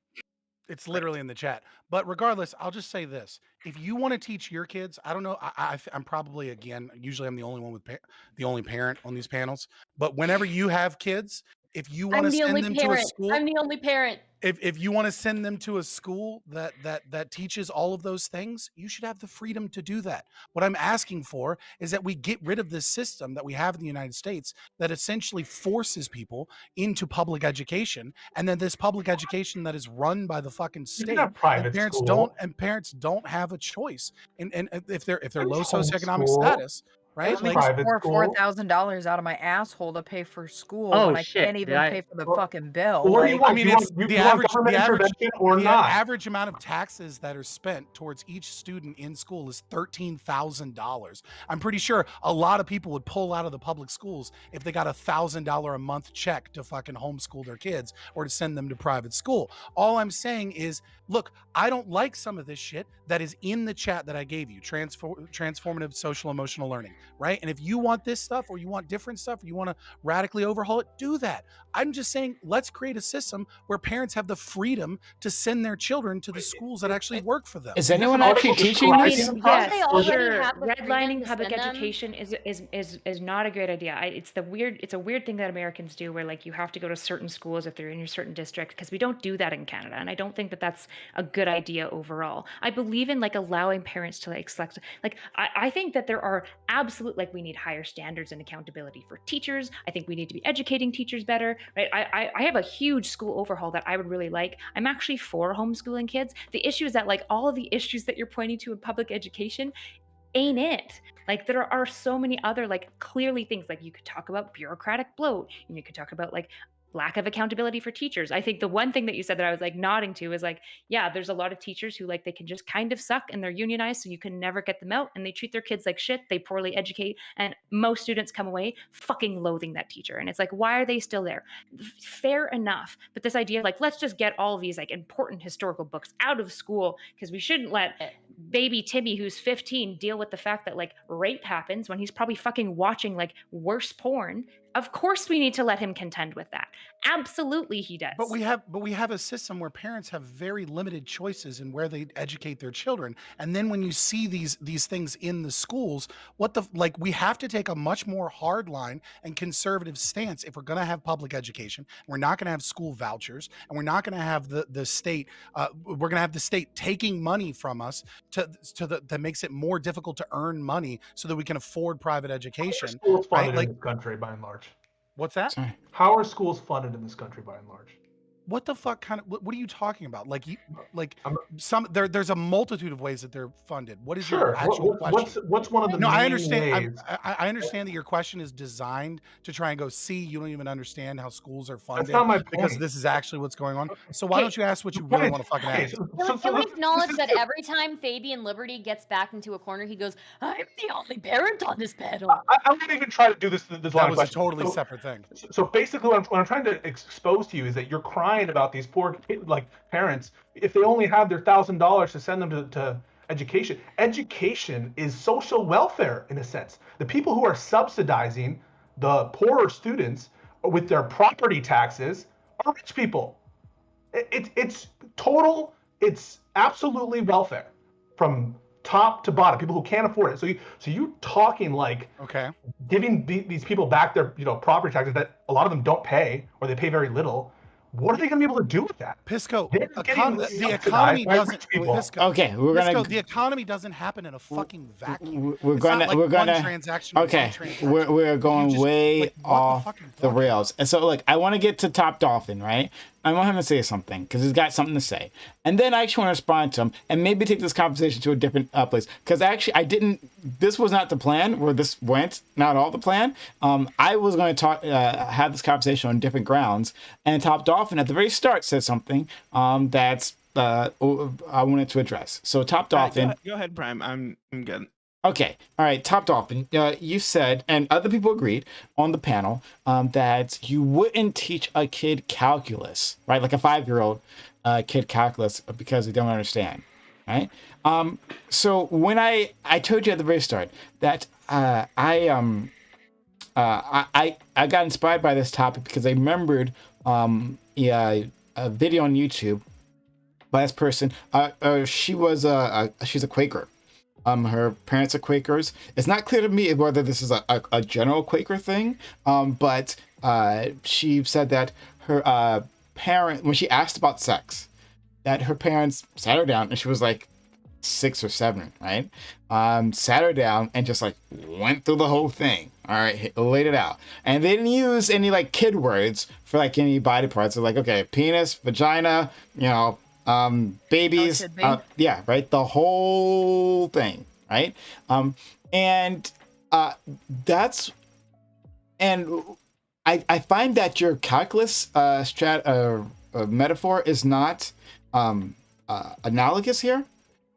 It's literally in the chat. But regardless, I'll just say this. If you want to teach your kids, I don't know, I'm probably, again, usually I'm the only one with the only parent on these panels. But whenever you have kids, if you want to send them to a school,
I'm the only parent.
If you want to send them to a school that teaches all of those things, you should have the freedom to do that. What I'm asking for is that we get rid of this system that we have in the United States that essentially forces people into public education, and then this public education that is run by the fucking state.
Private
and parents don't have a choice. And if they're low socioeconomic status, right?
It makes $4,000 out of my asshole to pay for school when I can't even pay for the fucking bill.
Or the average amount of taxes that are spent towards each student in school is $13,000. I'm pretty sure a lot of people would pull out of the public schools if they got $1,000 a month check to fucking homeschool their kids or to send them to private school. All I'm saying is, look, I don't like some of this shit that is in the chat that I gave you, transformative social emotional learning. right? And if you want this stuff or you want different stuff, or you want to radically overhaul it, do that. I'm just saying, let's create a system where parents have the freedom to send their children to the schools that actually work for them.
Is anyone actually teaching this?
Yes,
sure.
have the
Redlining
freedom to
public
send them?
education is not a great idea. It's a weird thing that Americans do, where like you have to go to certain schools if they're in your certain district, because we don't do that in Canada, and I don't think that that's a good idea overall. I believe in like allowing parents to like select. Like I think that there are absolute, like, we need higher standards and accountability for teachers. I think we need to be educating teachers better, right? I have a huge school overhaul that I would really like. I'm actually for homeschooling kids. The issue is that like all of the issues that you're pointing to in public education ain't it. Like there are so many other like clearly things, like you could talk about bureaucratic bloat, and you could talk about like lack of accountability for teachers. I think the one thing that you said that I was like nodding to is like, yeah, there's a lot of teachers who like they can just kind of suck and they're unionized, so you can never get them out, and they treat their kids like shit. They poorly educate, and most students come away fucking loathing that teacher. And it's like, why are they still there? Fair enough. But this idea of like, let's just get all of these like important historical books out of school, because we shouldn't let baby Timmy, who's 15, deal with the fact that like rape happens when he's probably fucking watching like worse porn. Of course we need to let him contend with that. Absolutely he does.
But we have a system where parents have very limited choices in where they educate their children. And then when you see these things in the schools, we have to take a much more hardline and conservative stance if we're going to have public education. We're not going to have school vouchers, and we're not going to have the state. We're going to have the state taking money from us that makes it more difficult to earn money so that we can afford private education.
Schools funded in this country by and large.
What's that?
Sorry.
How are schools funded in this country by and large?
What the fuck kind of what are you talking about? There's a multitude of ways that they're funded. What is your actual question?
What's one of the
No,
main
I understand.
ways?
I understand that your question is designed to try and go, see, you don't even understand how schools are funded.
That's not my point.
Because this is actually what's going on. So why don't you ask what you really want to fucking ask?
Can we acknowledge that every time Fabian Liberty gets backed into a corner, he goes, "I'm the only parent on this panel."
I'm not even trying to do this line of
That was a
questioning.
totally separate thing.
So basically, what I'm trying to expose to you is that you're crying about these poor parents if they only have their $1,000 to send them to education. Education is social welfare in a sense. The people who are subsidizing the poorer students with their property taxes are rich people. It's absolutely welfare from top to bottom, people who can't afford it. So you're talking like giving these people back their property taxes that a lot of them don't pay, or they pay very little. What are they going to be able to do with that?
Pisco, the economy doesn't. Pisco,
okay,
the economy doesn't happen in a fucking vacuum.
We're going way off the rails. And so, I want to get to Top Dolphin, right? I want him to say something because he's got something to say, and then I actually want to respond to him and maybe take this conversation to a different place. Because actually, this was not the plan where this went. Not all the plan. I was going to have this conversation on different grounds, and Top Dolphin at the very start said something that's I wanted to address. So Top Dolphin,
go ahead, Prime. I'm good.
Okay. All right. Top Dolphin, you said, and other people agreed on the panel, that you wouldn't teach a kid calculus, right? Like a 5-year-old kid calculus because they don't understand, right? So when I told you at the very start that I got inspired by this topic because I remembered a video on YouTube by this person. She's a Quaker. Her parents are Quakers. It's not clear to me whether this is a general Quaker thing, but she said that her parent, when she asked about sex, that her parents sat her down, and she was like 6 or 7, right? Sat her down and just went through the whole thing. All right, laid it out, and they didn't use any kid words for any body parts. They're okay, penis, vagina, babies, yeah, right, the whole thing, right? And I find that your calculus metaphor is not analogous here,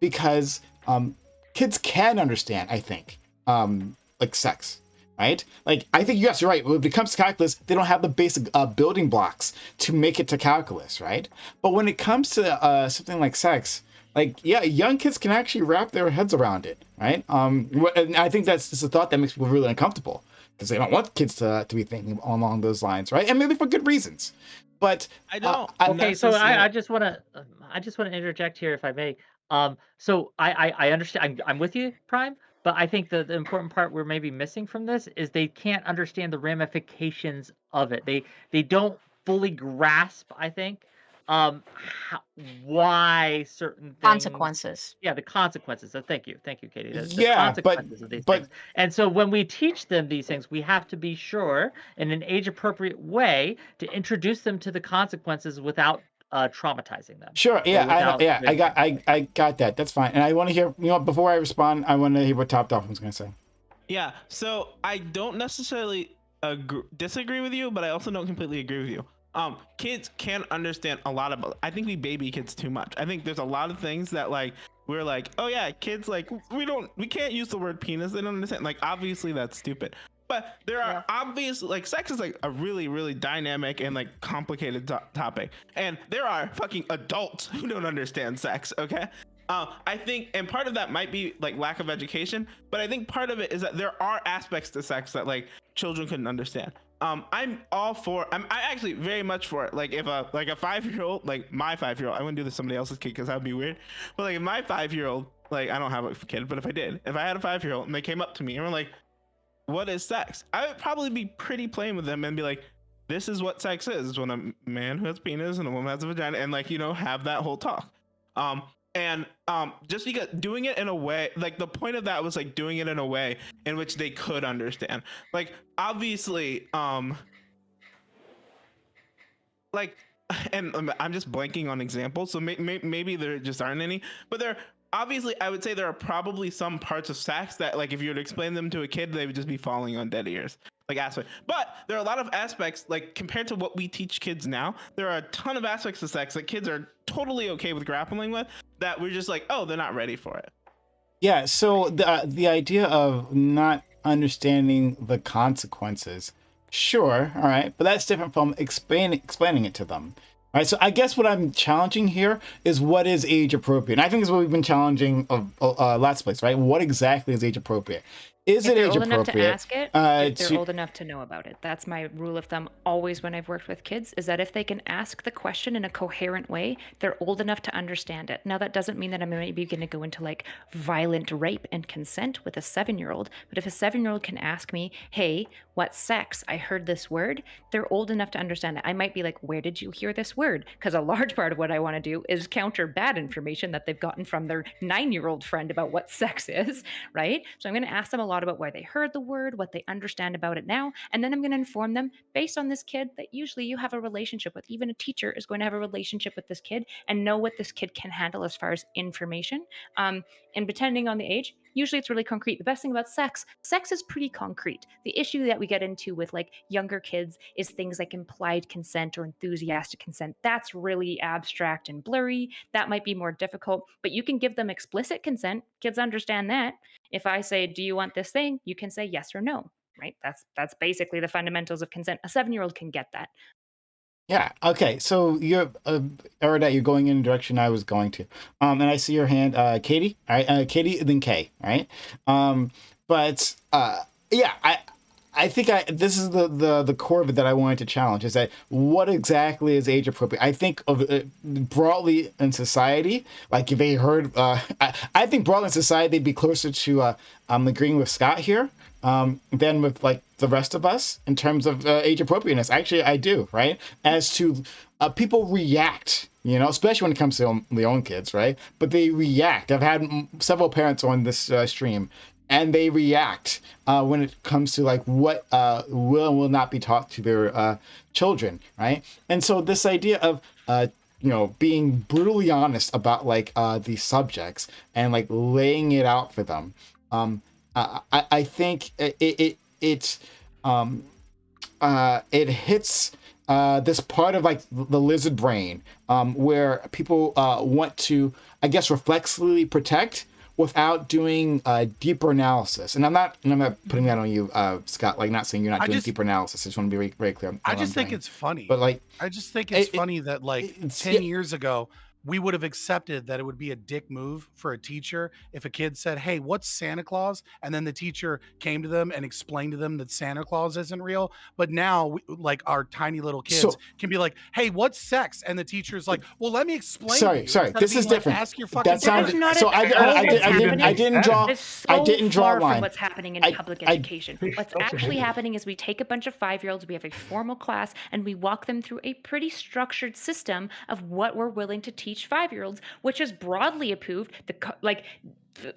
because kids can understand, I think, sex. Right? I think you guys are right. When it comes to calculus, they don't have the basic building blocks to make it to calculus, right? But when it comes to something like sex, like, yeah, young kids can actually wrap their heads around it, right? And I think that's just a thought that makes people really uncomfortable because they don't want kids to be thinking along those lines, right? And maybe for good reasons. But
I don't.
Okay, so I just want to interject here, if I may. So I understand. I'm with you, Prime. But I think the important part we're maybe missing from this is they can't understand the ramifications of it. They don't fully grasp, I think, how, why certain things,
Consequences.
Yeah, the consequences. So thank you, Katie. The
yeah,
consequences of these things. And so when we teach them these things, we have to be sure in an age-appropriate way to introduce them to the consequences without traumatizing them.
Sure. Yeah. I got that. That's fine. And I want to hear. Before I respond, I want to hear what Top Dolphin's going to say.
Yeah. So I don't necessarily disagree with you, but I also don't completely agree with you. Kids can understand a lot about. I think we baby kids too much. I think there's a lot of things that like we're like, oh yeah, kids like we can't use the word penis. They don't understand. Like obviously that's stupid. But there are obvious, like, sex is like a really, really dynamic and like complicated topic, and there are fucking adults who don't understand sex. Okay, I think, and part of that might be like lack of education, but I think part of it is that there are aspects to sex that like children couldn't understand. I'm all for. I actually very much for it. Like if a 5-year-old, like my 5-year-old, I wouldn't do this to somebody else's kid because that would be weird. But like if my 5-year-old, like I don't have a kid, but if I had a 5-year-old and they came up to me and were like, what is sex? I would probably be pretty plain with them and be like, this is what sex is. It's when a man who has a penis and a woman has a vagina, and like, have that whole talk. Just because doing it in a way, like the point of that was like doing it in a way in which they could understand. Like obviously, like, and I'm just blanking on examples, so maybe there just aren't any, but obviously, I would say there are probably some parts of sex that, like, if you were to explain them to a kid, they would just be falling on dead ears, like aspect. But there are a lot of aspects, like compared to what we teach kids now, there are a ton of aspects of sex that kids are totally okay with grappling with that we're just like, oh, they're not ready for it.
Yeah. So the idea of not understanding the consequences, sure, all right, but that's different from explaining it to them. All right, so I guess what I'm challenging here is what is age appropriate. And I think this is what we've been challenging last place, right? What exactly is age appropriate? Is it age appropriate?
If they're old enough to ask it, if they're old enough to know about it. That's my rule of thumb always when I've worked with kids, is that if they can ask the question in a coherent way, they're old enough to understand it. Now, that doesn't mean that I'm maybe going to go into like violent rape and consent with a 7-year-old, but if a 7-year-old can ask me, hey, what's sex? I heard this word, they're old enough to understand it. I might be like, where did you hear this word? Because a large part of what I want to do is counter bad information that they've gotten from their 9-year-old friend about what sex is, right? So I'm going to ask them a lot about why they heard the word, what they understand about it now, and then I'm going to inform them based on this kid that usually you have a relationship with. Even a teacher is going to have a relationship with this kid and know what this kid can handle as far as information. And depending on the age, usually it's really concrete. The best thing about sex is pretty concrete. The issue that we get into with like younger kids is things like implied consent or enthusiastic consent. That's really abstract and blurry. That might be more difficult, but you can give them explicit consent. Kids understand that. If I say, do you want this thing? You can say yes or no, right? That's basically the fundamentals of consent. A 7-year-old can get that.
Yeah. Okay. So you're, Erudite, you're going in the direction I was going to. And I see your hand, Katie. All right. Katie, then Kay. All right. Yeah, I think this is the core of it that I wanted to challenge, is that what exactly is age appropriate? I think of it broadly in society, like if they heard, I think broadly in society, they'd be closer to agreeing with Scott here than with like the rest of us in terms of age appropriateness. Actually, I do, right? As to people react, especially when it comes to their own kids, right? But they react. I've had several parents on this stream, and they react when it comes to like what will and will not be taught to their children, right? And so this idea of being brutally honest about like these subjects and like laying it out for them, I think it hits this part of like the lizard brain where people want to, I guess, reflexively protect without doing deeper analysis. And I'm not putting that on you, Scott, like not saying you're not doing deeper analysis. I just want to be very, very clear.
I just think it's funny.
But like,
I just think it's funny that like 10 years ago, we would have accepted that it would be a dick move for a teacher if a kid said, "Hey, what's Santa Claus?" And then the teacher came to them and explained to them that Santa Claus isn't real. But now, like our tiny little kids can be like, "Hey, what's sex?" And the teacher's like, "Well, let me explain to you."
Sorry, this is different.
Ask your fucking
that sounds
parents.
so. I didn't draw. I didn't draw a line.
From what's happening in public education. What's actually happening is we take a bunch of 5-year-olds, we have a formal class, and we walk them through a pretty structured system of what we're willing to teach 5-year-olds, which is broadly approved. The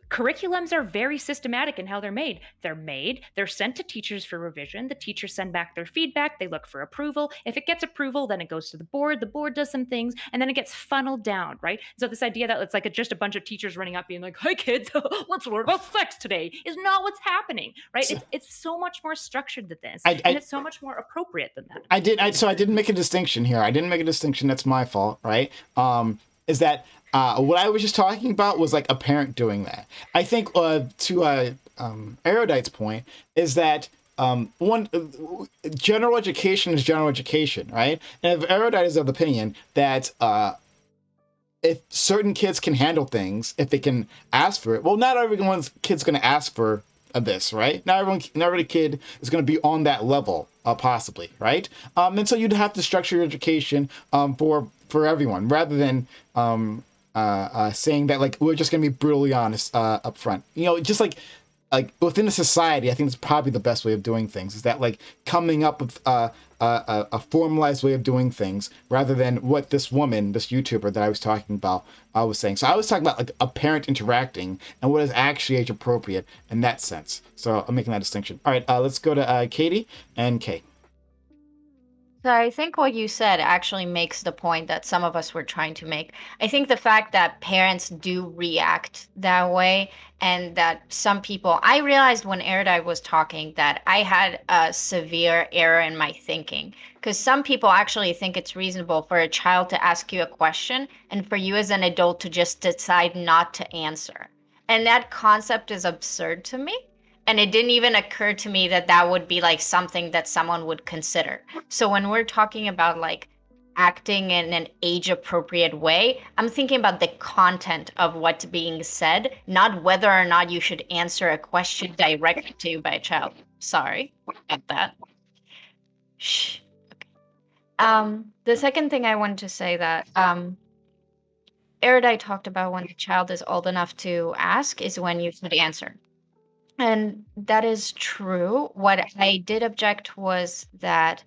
curriculums are very systematic in how they're made. They're sent to teachers for revision. The teachers send back their feedback. They look for approval. If it gets approval, then it goes to the board. The board does some things, and then it gets funneled down, right? So this idea that it's like just a bunch of teachers running up being like, "Hey kids, let's learn about sex today," is not what's happening, right? It's so much more structured than this, and it's so much more appropriate than that.
I didn't make a distinction here. I didn't make a distinction. That's my fault, right? Is that what I was just talking about was like a parent doing that. I think to Erudite's point is that general education is general education, right? And if Erudite is of the opinion that if certain kids can handle things, if they can ask for it, well, not everyone's kid's going to ask for this, right? Not every kid is going to be on that level, possibly, right? And so you'd have to structure your education for everyone, rather than saying that like we're just going to be brutally honest up front. You know, just like within a society, I think it's probably the best way of doing things is that like coming up with a formalized way of doing things rather than what this YouTuber that I was talking about, was saying. So I was talking about like a parent interacting and what is actually age appropriate in that sense. So I'm making that distinction. All right, let's go to Katie and Kay.
So I think what you said actually makes the point that some of us were trying to make. I think the fact that parents do react that way, and that some people, I realized when Erudite was talking that I had a severe error in my thinking, because some people actually think it's reasonable for a child to ask you a question and for you as an adult to just decide not to answer. And that concept is absurd to me. And it didn't even occur to me that that would be like something that someone would consider. So when we're talking about like acting in an age appropriate way, I'm thinking about the content of what's being said, not whether or not you should answer a question directed to you by a child. Sorry about that. Shh. Okay. The second thing I wanted to say that Erudite talked about when the child is old enough to ask is when you should answer. And that is true. What I did object was that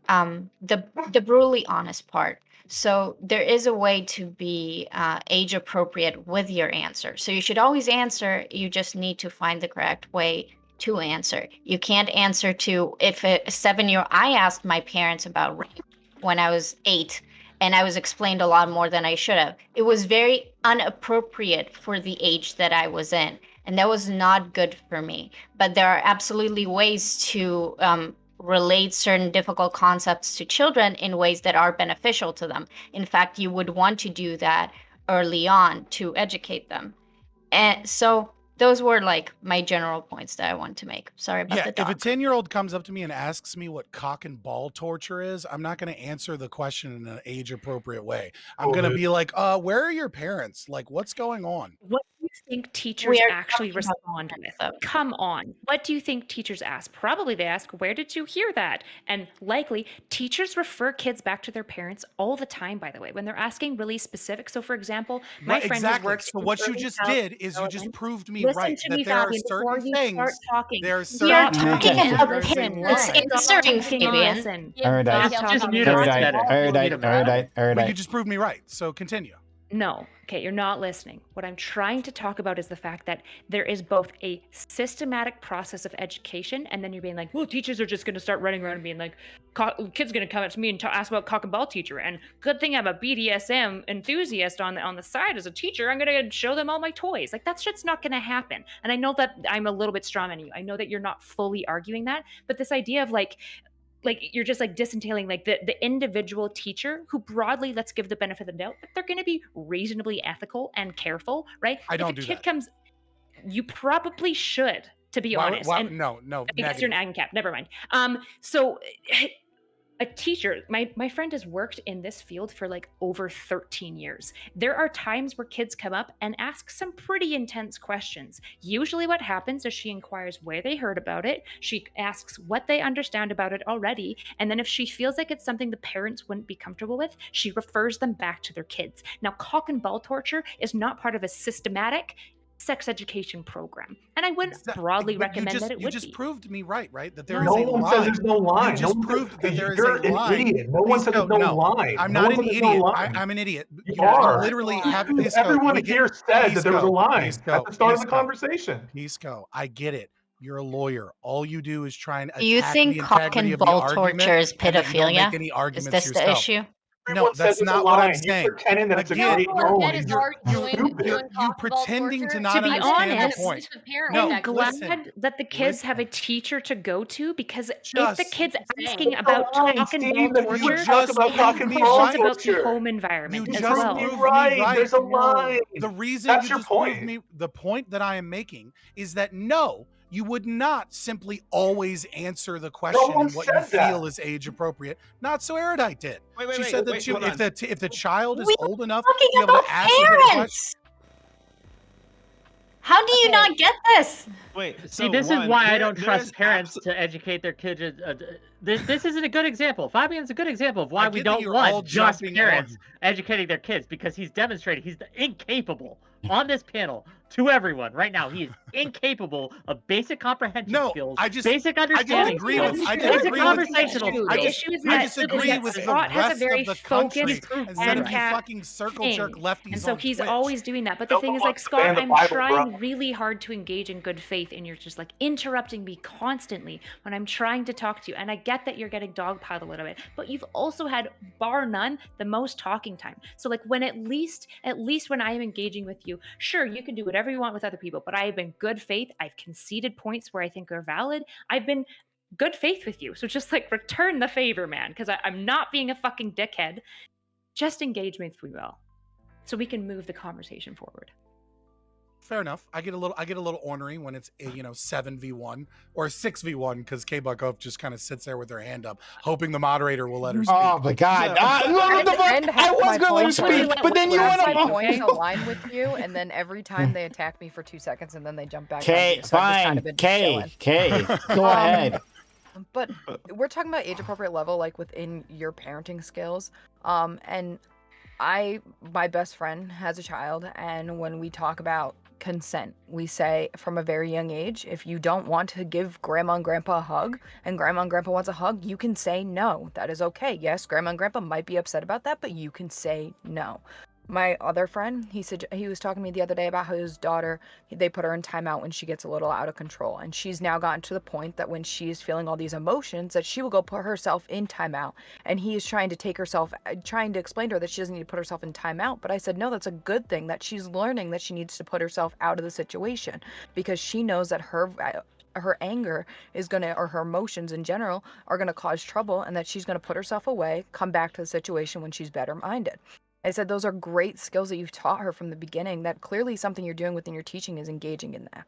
the brutally honest part. So there is a way to be age appropriate with your answer. So you should always answer. You just need to find the correct way to answer. You can't answer to, if a 7-year-old, I asked my parents about rape when I was 8, and I was explained a lot more than I should have. It was very inappropriate for the age that I was in. And that was not good for me. But there are absolutely ways to relate certain difficult concepts to children in ways that are beneficial to them. In fact, you would want to do that early on to educate them. And so those were like my general points that I want to make. Sorry about the dog.
If a 10-year-old comes up to me and asks me what cock and ball torture is, I'm not going to answer the question in an age appropriate way. I'm going to be like, where are your parents? Like, what's going on?
What do you think teachers actually respond with? Come on. What do you think teachers ask? Probably they ask, where did you hear that? And likely teachers refer kids back to their parents all the time, by the way, when they're asking really specific. So for example, my friend who works.
So what you just did is you just proved me right that there are certain things. There are certain
You're talking about parents answering, Fabian.
Erudite. You just proved me right. So continue.
No. Okay, you're not listening. What I'm trying to talk about is the fact that there is both a systematic process of education, and then you're being like, well, teachers are just going to start running around and being like, kids going to come up to me and ask about cock and ball teacher, and good thing I'm a BDSM enthusiast on the side as a teacher. I'm going to show them all my toys. Like, that shit's not going to happen. And I know that I'm a little bit strong on you. I know that you're not fully arguing that, but this idea of like you're just like disentailing like the individual teacher who broadly, let's give the benefit of the doubt, but they're going to be reasonably ethical and careful, right?
I don't do
that. If a kid
that.
comes, you probably should, to be honest.
No.
I guess you're an ag cap. Never mind. So a teacher, my friend has worked in this field for like over 13 years. There are times where kids come up and ask some pretty intense questions. Usually what happens is she inquires where they heard about it. She asks what they understand about it already. And then if she feels like it's something the parents wouldn't be comfortable with, she refers them back to their kids. Now, cock and ball torture is not part of a systematic sex education program, and I wouldn't broadly recommend that it would be.
You just proved me right? That there is
no
a
one
line.
says there's no line.
You just
no
proved that there is
you're
a line.
An idiot. No one said there's no line.
I'm
no
not an idiot.
No
I'm an idiot.
You are.
Literally,
everyone here said that there was a line at the start of the conversation.
Pisco, I get it. You're a lawyer. All you do is try and attack
you think
the
cock
integrity
and
of the
ball
argument,
torture is
and then you don't
pedophilia?
make any arguments
Is this
yourself.
the issue?
No, that's not what I'm saying.
You're pretending that it's
Again,
you're
pretending to not
to be
understand
honest,
the point.
No, I'm glad that the kids have a teacher to go to, because if the kid's asking about cock and ball torture, it has about the home environment as well.
There's a line.
The reason
that's
you
your
just
point.
proved me, the point that I am making is that no, you would not simply always answer the question in what you feel is age appropriate. Not so Erudite did. She said that if the child is old enough to be able to ask the question.
How do you not get this?
See, this is why I don't trust parents to educate their kids. This isn't a good example. Fabian's a good example of why we don't want just parents educating their kids, because he's demonstrated he's incapable on this panel to everyone right now. He is incapable of basic comprehension skills, basic understanding skills, basic conversational skills.
The issue is that Scott has a very focused and
fucking circle jerk lefties,
and so he's always doing that. But the thing is, like, Scott, I'm trying really hard to engage in good faith, and you're just like interrupting me constantly when I'm trying to talk to you. And I get that you're getting dogpiled a little bit, but you've also had, bar none, the most talking time. So like, when at least when I am engaging with you, sure, you can do whatever you want with other people, but I have been good faith. I've conceded points where I think are valid. I've been good faith with you. So just like, return the favor, man, because I'm not being a fucking dickhead. Just engage me if we will, so we can move the conversation forward.
Fair enough. I get a little ornery when it's 7v1 or 6v1, because K-Buck just kind of sits there with her hand up, hoping the moderator will let her speak.
Oh my god! I was going to let her speak, but then you went
my point align with you, and then every time they attack me for 2 seconds, and then they jump back.
Okay, fine. Okay, go ahead.
But we're talking about age appropriate level, like within your parenting skills. And my best friend has a child, and when we talk about consent, we say from a very young age, if you don't want to give grandma and grandpa a hug, and grandma and grandpa wants a hug, you can say no. That is okay. Yes, grandma and grandpa might be upset about that, but you can say no. My other friend, he was talking to me the other day about how his daughter, they put her in timeout when she gets a little out of control. And she's now gotten to the point that when she's feeling all these emotions, that she will go put herself in timeout. And he is trying to explain to her that she doesn't need to put herself in timeout. But I said, no, that's a good thing, that she's learning that she needs to put herself out of the situation, because she knows that her anger is or her emotions in general are going to cause trouble, and that she's going to put herself away, come back to the situation when she's better minded. I said those are great skills that you've taught her from the beginning, that clearly something you're doing within your teaching is engaging in that.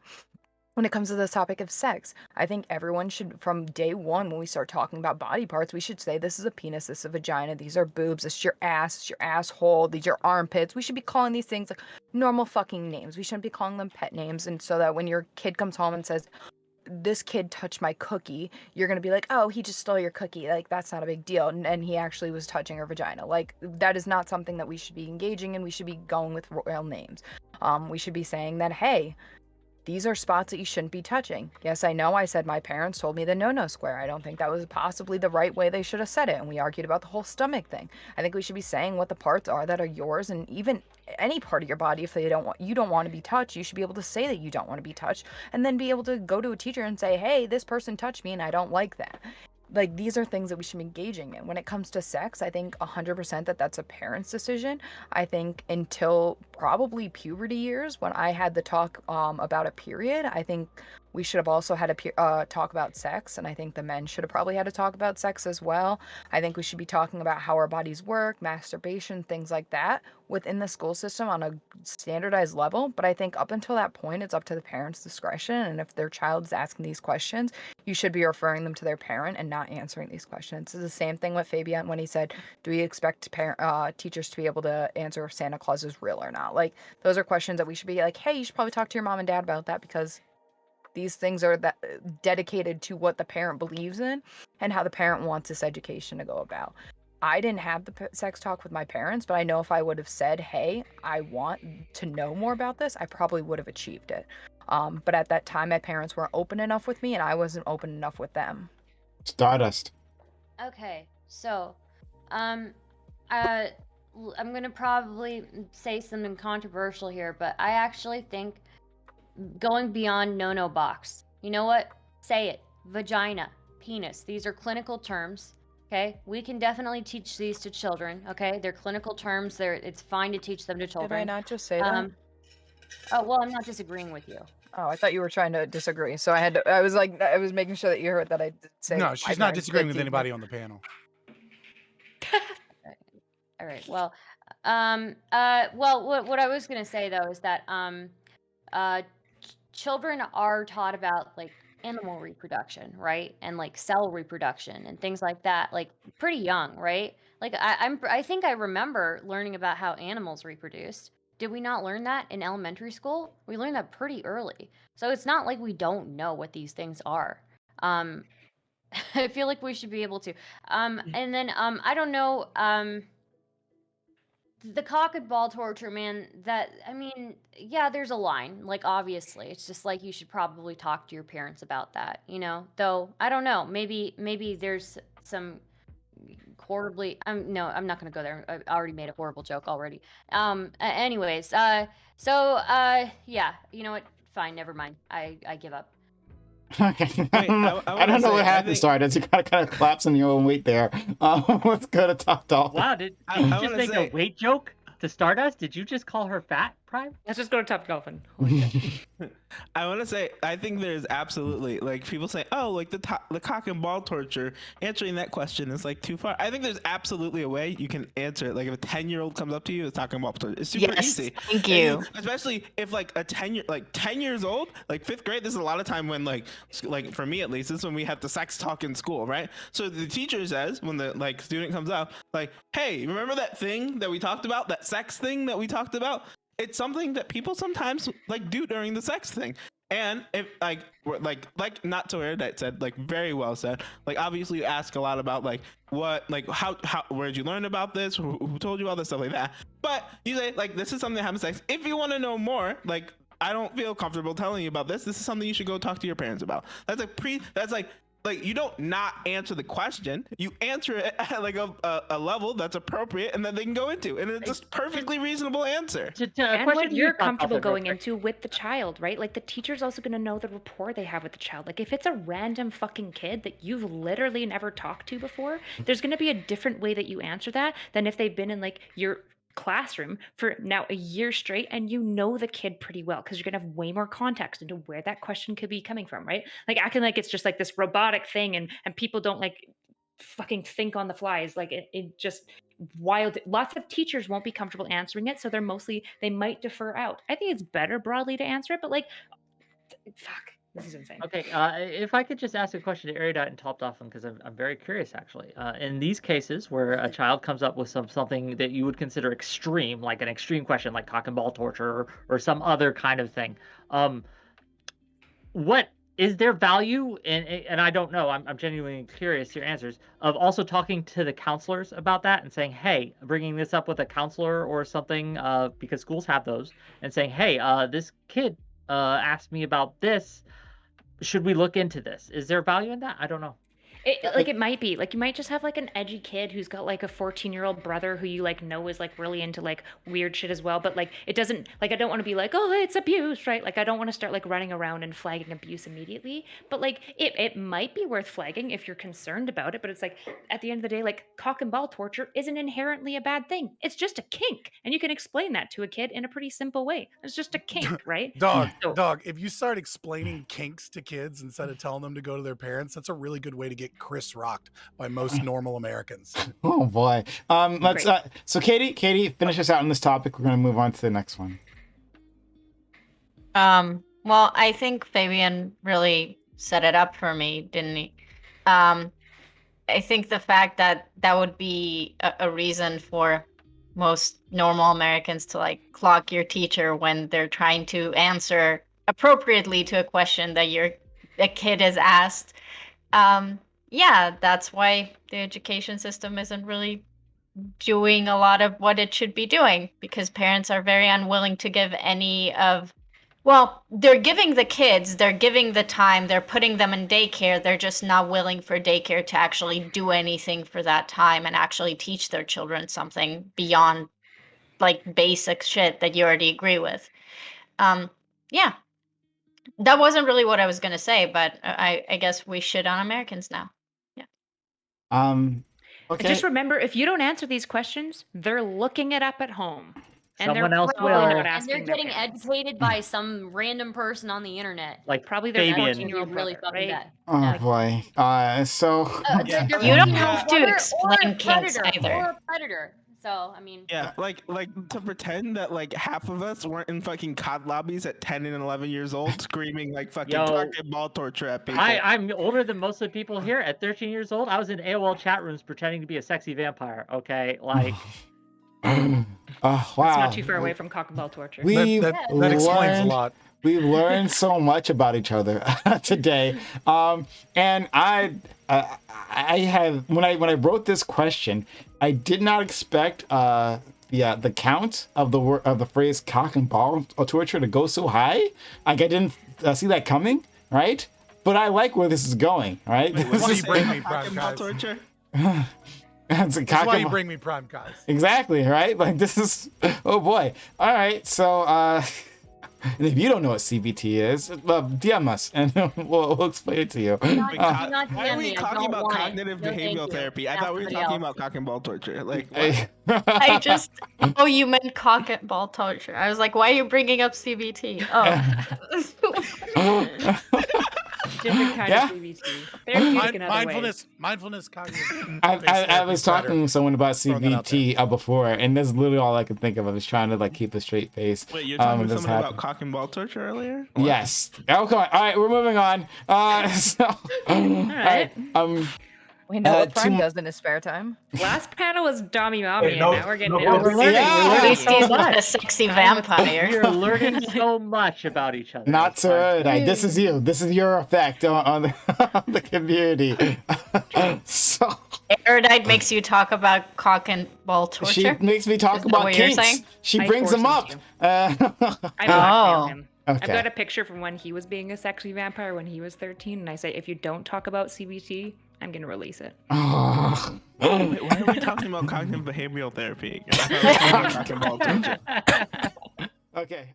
When it comes to this topic of sex, I think everyone should, from day one, when we start talking about body parts, we should say this is a penis, this is a vagina, these are boobs, this is your ass, this is your asshole, these are armpits. We should be calling these things like normal fucking names. We shouldn't be calling them pet names. And so that when your kid comes home and says, this kid touched my cookie, you're going to be like, oh, he just stole your cookie. Like, that's not a big deal. And he actually was touching her vagina. Like, that is not something that we should be engaging in. We should be going with real names. We should be saying that, hey, these are spots that you shouldn't be touching. Yes, I know I said my parents told me the no-no square. I don't think that was possibly the right way they should have said it. And we argued about the whole stomach thing. I think we should be saying what the parts are that are yours, and even any part of your body, if you don't want to be touched, you should be able to say that you don't want to be touched, and then be able to go to a teacher and say, hey, this person touched me and I don't like that. Like, these are things that we should be engaging in. When it comes to sex, I think 100% that that's a parent's decision. I think until probably puberty years, when I had the talk about a period, I think we should have also had a talk about sex, and I think the men should have probably had a talk about sex as well. I think we should be talking about how our bodies work, masturbation, things like that within the school system on a standardized level. But I think up until that point, it's up to the parents' discretion, and if their child is asking these questions, you should be referring them to their parent and not answering these questions. It's the same thing with Fabian when he said, do we expect teachers to be able to answer if Santa Claus is real or not? Like, those are questions that we should be like, hey, you should probably talk to your mom and dad about that, because these things are dedicated to what the parent believes in and how the parent wants this education to go about. I didn't have the sex talk with my parents, but I know if I would have said, hey, I want to know more about this, I probably would have achieved it. But at that time, my parents weren't open enough with me, and I wasn't open enough with them.
Stardust.
Okay, so, I'm gonna probably say something controversial here, but I actually think going beyond no box. You know what? Say it. Vagina, penis. These are clinical terms. Okay, we can definitely teach these to children. Okay, they're clinical terms. It's fine to teach them to children.
Did I not just say that?
Oh well, I'm not disagreeing with you.
Oh, I thought you were trying to disagree. So I was making sure that you heard that I did say.
No, she's not disagreeing with anybody on the panel.
All right. Well, what I was gonna say though is that children are taught about like animal reproduction, right? And like cell reproduction and things like that, like pretty young, right? Like I think I remember learning about how animals reproduced. Did we not learn that in elementary school? We learned that pretty early. So it's not like we don't know what these things are. I feel like we should be able to. And then I don't know, the cock and ball torture, man, yeah, there's a line, like, obviously. It's just like you should probably talk to your parents about that, you know? Though, I don't know, maybe there's some horribly, no, I'm not gonna go there. I already made a horrible joke already. Anyways, yeah, you know what? Fine, never mind. I give up.
Okay. I don't know what happened, Stardust. You kind of collapsed in your own weight there. Let's go to Top Dolphin.
Wow, did you just make a weight joke to Stardust? Did you just call her fat, Prime?
Let's just go to Top Dolphin.
I want to say, I think there's absolutely, like, people say, oh, like the cock and ball torture, answering that question is like too far. I think there's absolutely a way you can answer it. Like if a 10-year-old comes up to you, it's cock and ball torture. It's super easy.
Thank you.
Especially if like 10 years old, like 5th grade, this is a lot of time when like for me at least, this is when we have the sex talk in school, right? So the teacher says, when the like student comes up, like, hey, remember that thing that we talked about, that sex thing that we talked about? It's something that people sometimes like do during the sex thing. And if like not so erudite said, like very well said, like obviously you ask a lot about like what, like how where did you learn about this, who told you all this, stuff like that. But you say like, this is something that happens in sex. If you want to know more, like I don't feel comfortable telling you about this. This is something you should go talk to your parents about. That's like you don't not answer the question. You answer it at like a level that's appropriate, and then they can go into, and it's just perfectly reasonable answer.
And what you're comfortable going into with the child, right? Like the teacher's also going to know the rapport they have with the child. Like if it's a random fucking kid that you've literally never talked to before, there's going to be a different way that you answer that than if they've been in like your classroom for now a year straight and you know the kid pretty well because you're gonna have way more context into where that question could be coming from, right? Like acting like it's just like this robotic thing and people don't like fucking think on the fly is like it just wild. Lots of teachers won't be comfortable answering it, so they might defer out. I think it's better broadly to answer it, but like fuck, this is insane.
Okay, if I could just ask a question to Erudite and Top Dolphin, because I'm very curious, actually. In these cases where a child comes up with something that you would consider extreme, like an extreme question, like cock and ball torture or some other kind of thing, what is there value in, and I don't know, I'm genuinely curious your answers, of also talking to the counselors about that and saying, hey, bringing this up with a counselor or something, because schools have those, and saying, hey, this kid asked me about this. Should we look into this? Is there value in that? I don't know.
It might be like you might just have like an edgy kid who's got like a 14-year-old brother who you like know is like really into like weird shit as well, but like it doesn't like I don't want to be like, oh, it's abuse, right? Like I don't want to start like running around and flagging abuse immediately, but like it might be worth flagging if you're concerned about it. But it's like at the end of the day, like cock and ball torture isn't inherently a bad thing. It's just a kink, and you can explain that to a kid in a pretty simple way. It's just a kink, right?
Dog, if you start explaining kinks to kids instead of telling them to go to their parents, that's a really good way to get Chris rocked by most normal Americans.
Oh boy. Let's so Katie, finish us out on this topic. We're gonna move on to the next one.
Well, I think Fabian really set it up for me, didn't he? I think the fact that that would be a reason for most normal Americans to like clock your teacher when they're trying to answer appropriately to a question that a kid is asked. Yeah, that's why the education system isn't really doing a lot of what it should be doing, because parents are very unwilling to give any of, well, they're giving the kids, they're giving the time, they're putting them in daycare, they're just not willing for daycare to actually do anything for that time and actually teach their children something beyond like basic shit that you already agree with. Yeah, that wasn't really what I was going to say, but I guess we shit on Americans now.
Okay.
Just remember, if you don't answer these questions, they're looking it up at home. And
Someone
they're
else
probably
will.
not
And
asking
they're
their
getting
parents.
educated by some random person on the internet.
Like
Probably their
Fabian.
14-year-old
Really
brother,
fucking
right?
bad.
Oh boy. So
You don't have to explain kinks
Or
either.
a predator. So, I mean.
Yeah, like to pretend that like half of us weren't in fucking COD lobbies at 10 and 11 years old screaming like fucking cock and ball torture at people.
I'm older than most of the people here. At 13 years old, I was in AOL chat rooms pretending to be a sexy vampire. Okay, like.
wow.
It's not too far away from cock and ball torture.
That explains a lot.
We've learned so much about each other today, and I have when I wrote this question, I did not expect the count of the phrase cock and ball torture to go so high. Like I didn't see that coming, right? But I like where this is going, right?
That's why you bring me PrimeCayes.
torture.
That's
why you bring me PrimeCayes.
Exactly, right? Like this is, oh boy. All right, so and if you don't know what CBT is, DM us and we'll explain it to you.
Why are we talking about cognitive behavioral therapy? I thought we were talking about cock and ball torture. Like, what?
Oh, you meant cock and ball torture. I was like, why are you bringing up CBT? Oh.
Different kind of CBT.
Mindfulness, cognitive.
I was talking to someone about CBT before, and that's literally all I could think of. I was trying to like keep a straight face.
Wait, you're talking to someone about cock and ball torture earlier? What?
Yes. Okay. All right, we're moving on.
All right.
We know what Prime does in his spare time.
Last panel was Dami Mami, and now we're getting
we're learning.
At least he's not a sexy vampire.
You're learning so much about each other.
Not so early. This is you. This is your effect on the community. So
Erudite makes you talk about cock and ball torture.
She makes me talk about kinks. She brings them up.
I blackmail him.
Okay.
I've got a picture from when he was being a sexy vampire when he was 13, and I say, if you don't talk about CBT, I'm going to release it.
Oh.
Wait, why are we talking about cognitive behavioral therapy? I thought we were talking about cock and ball torture.
Okay.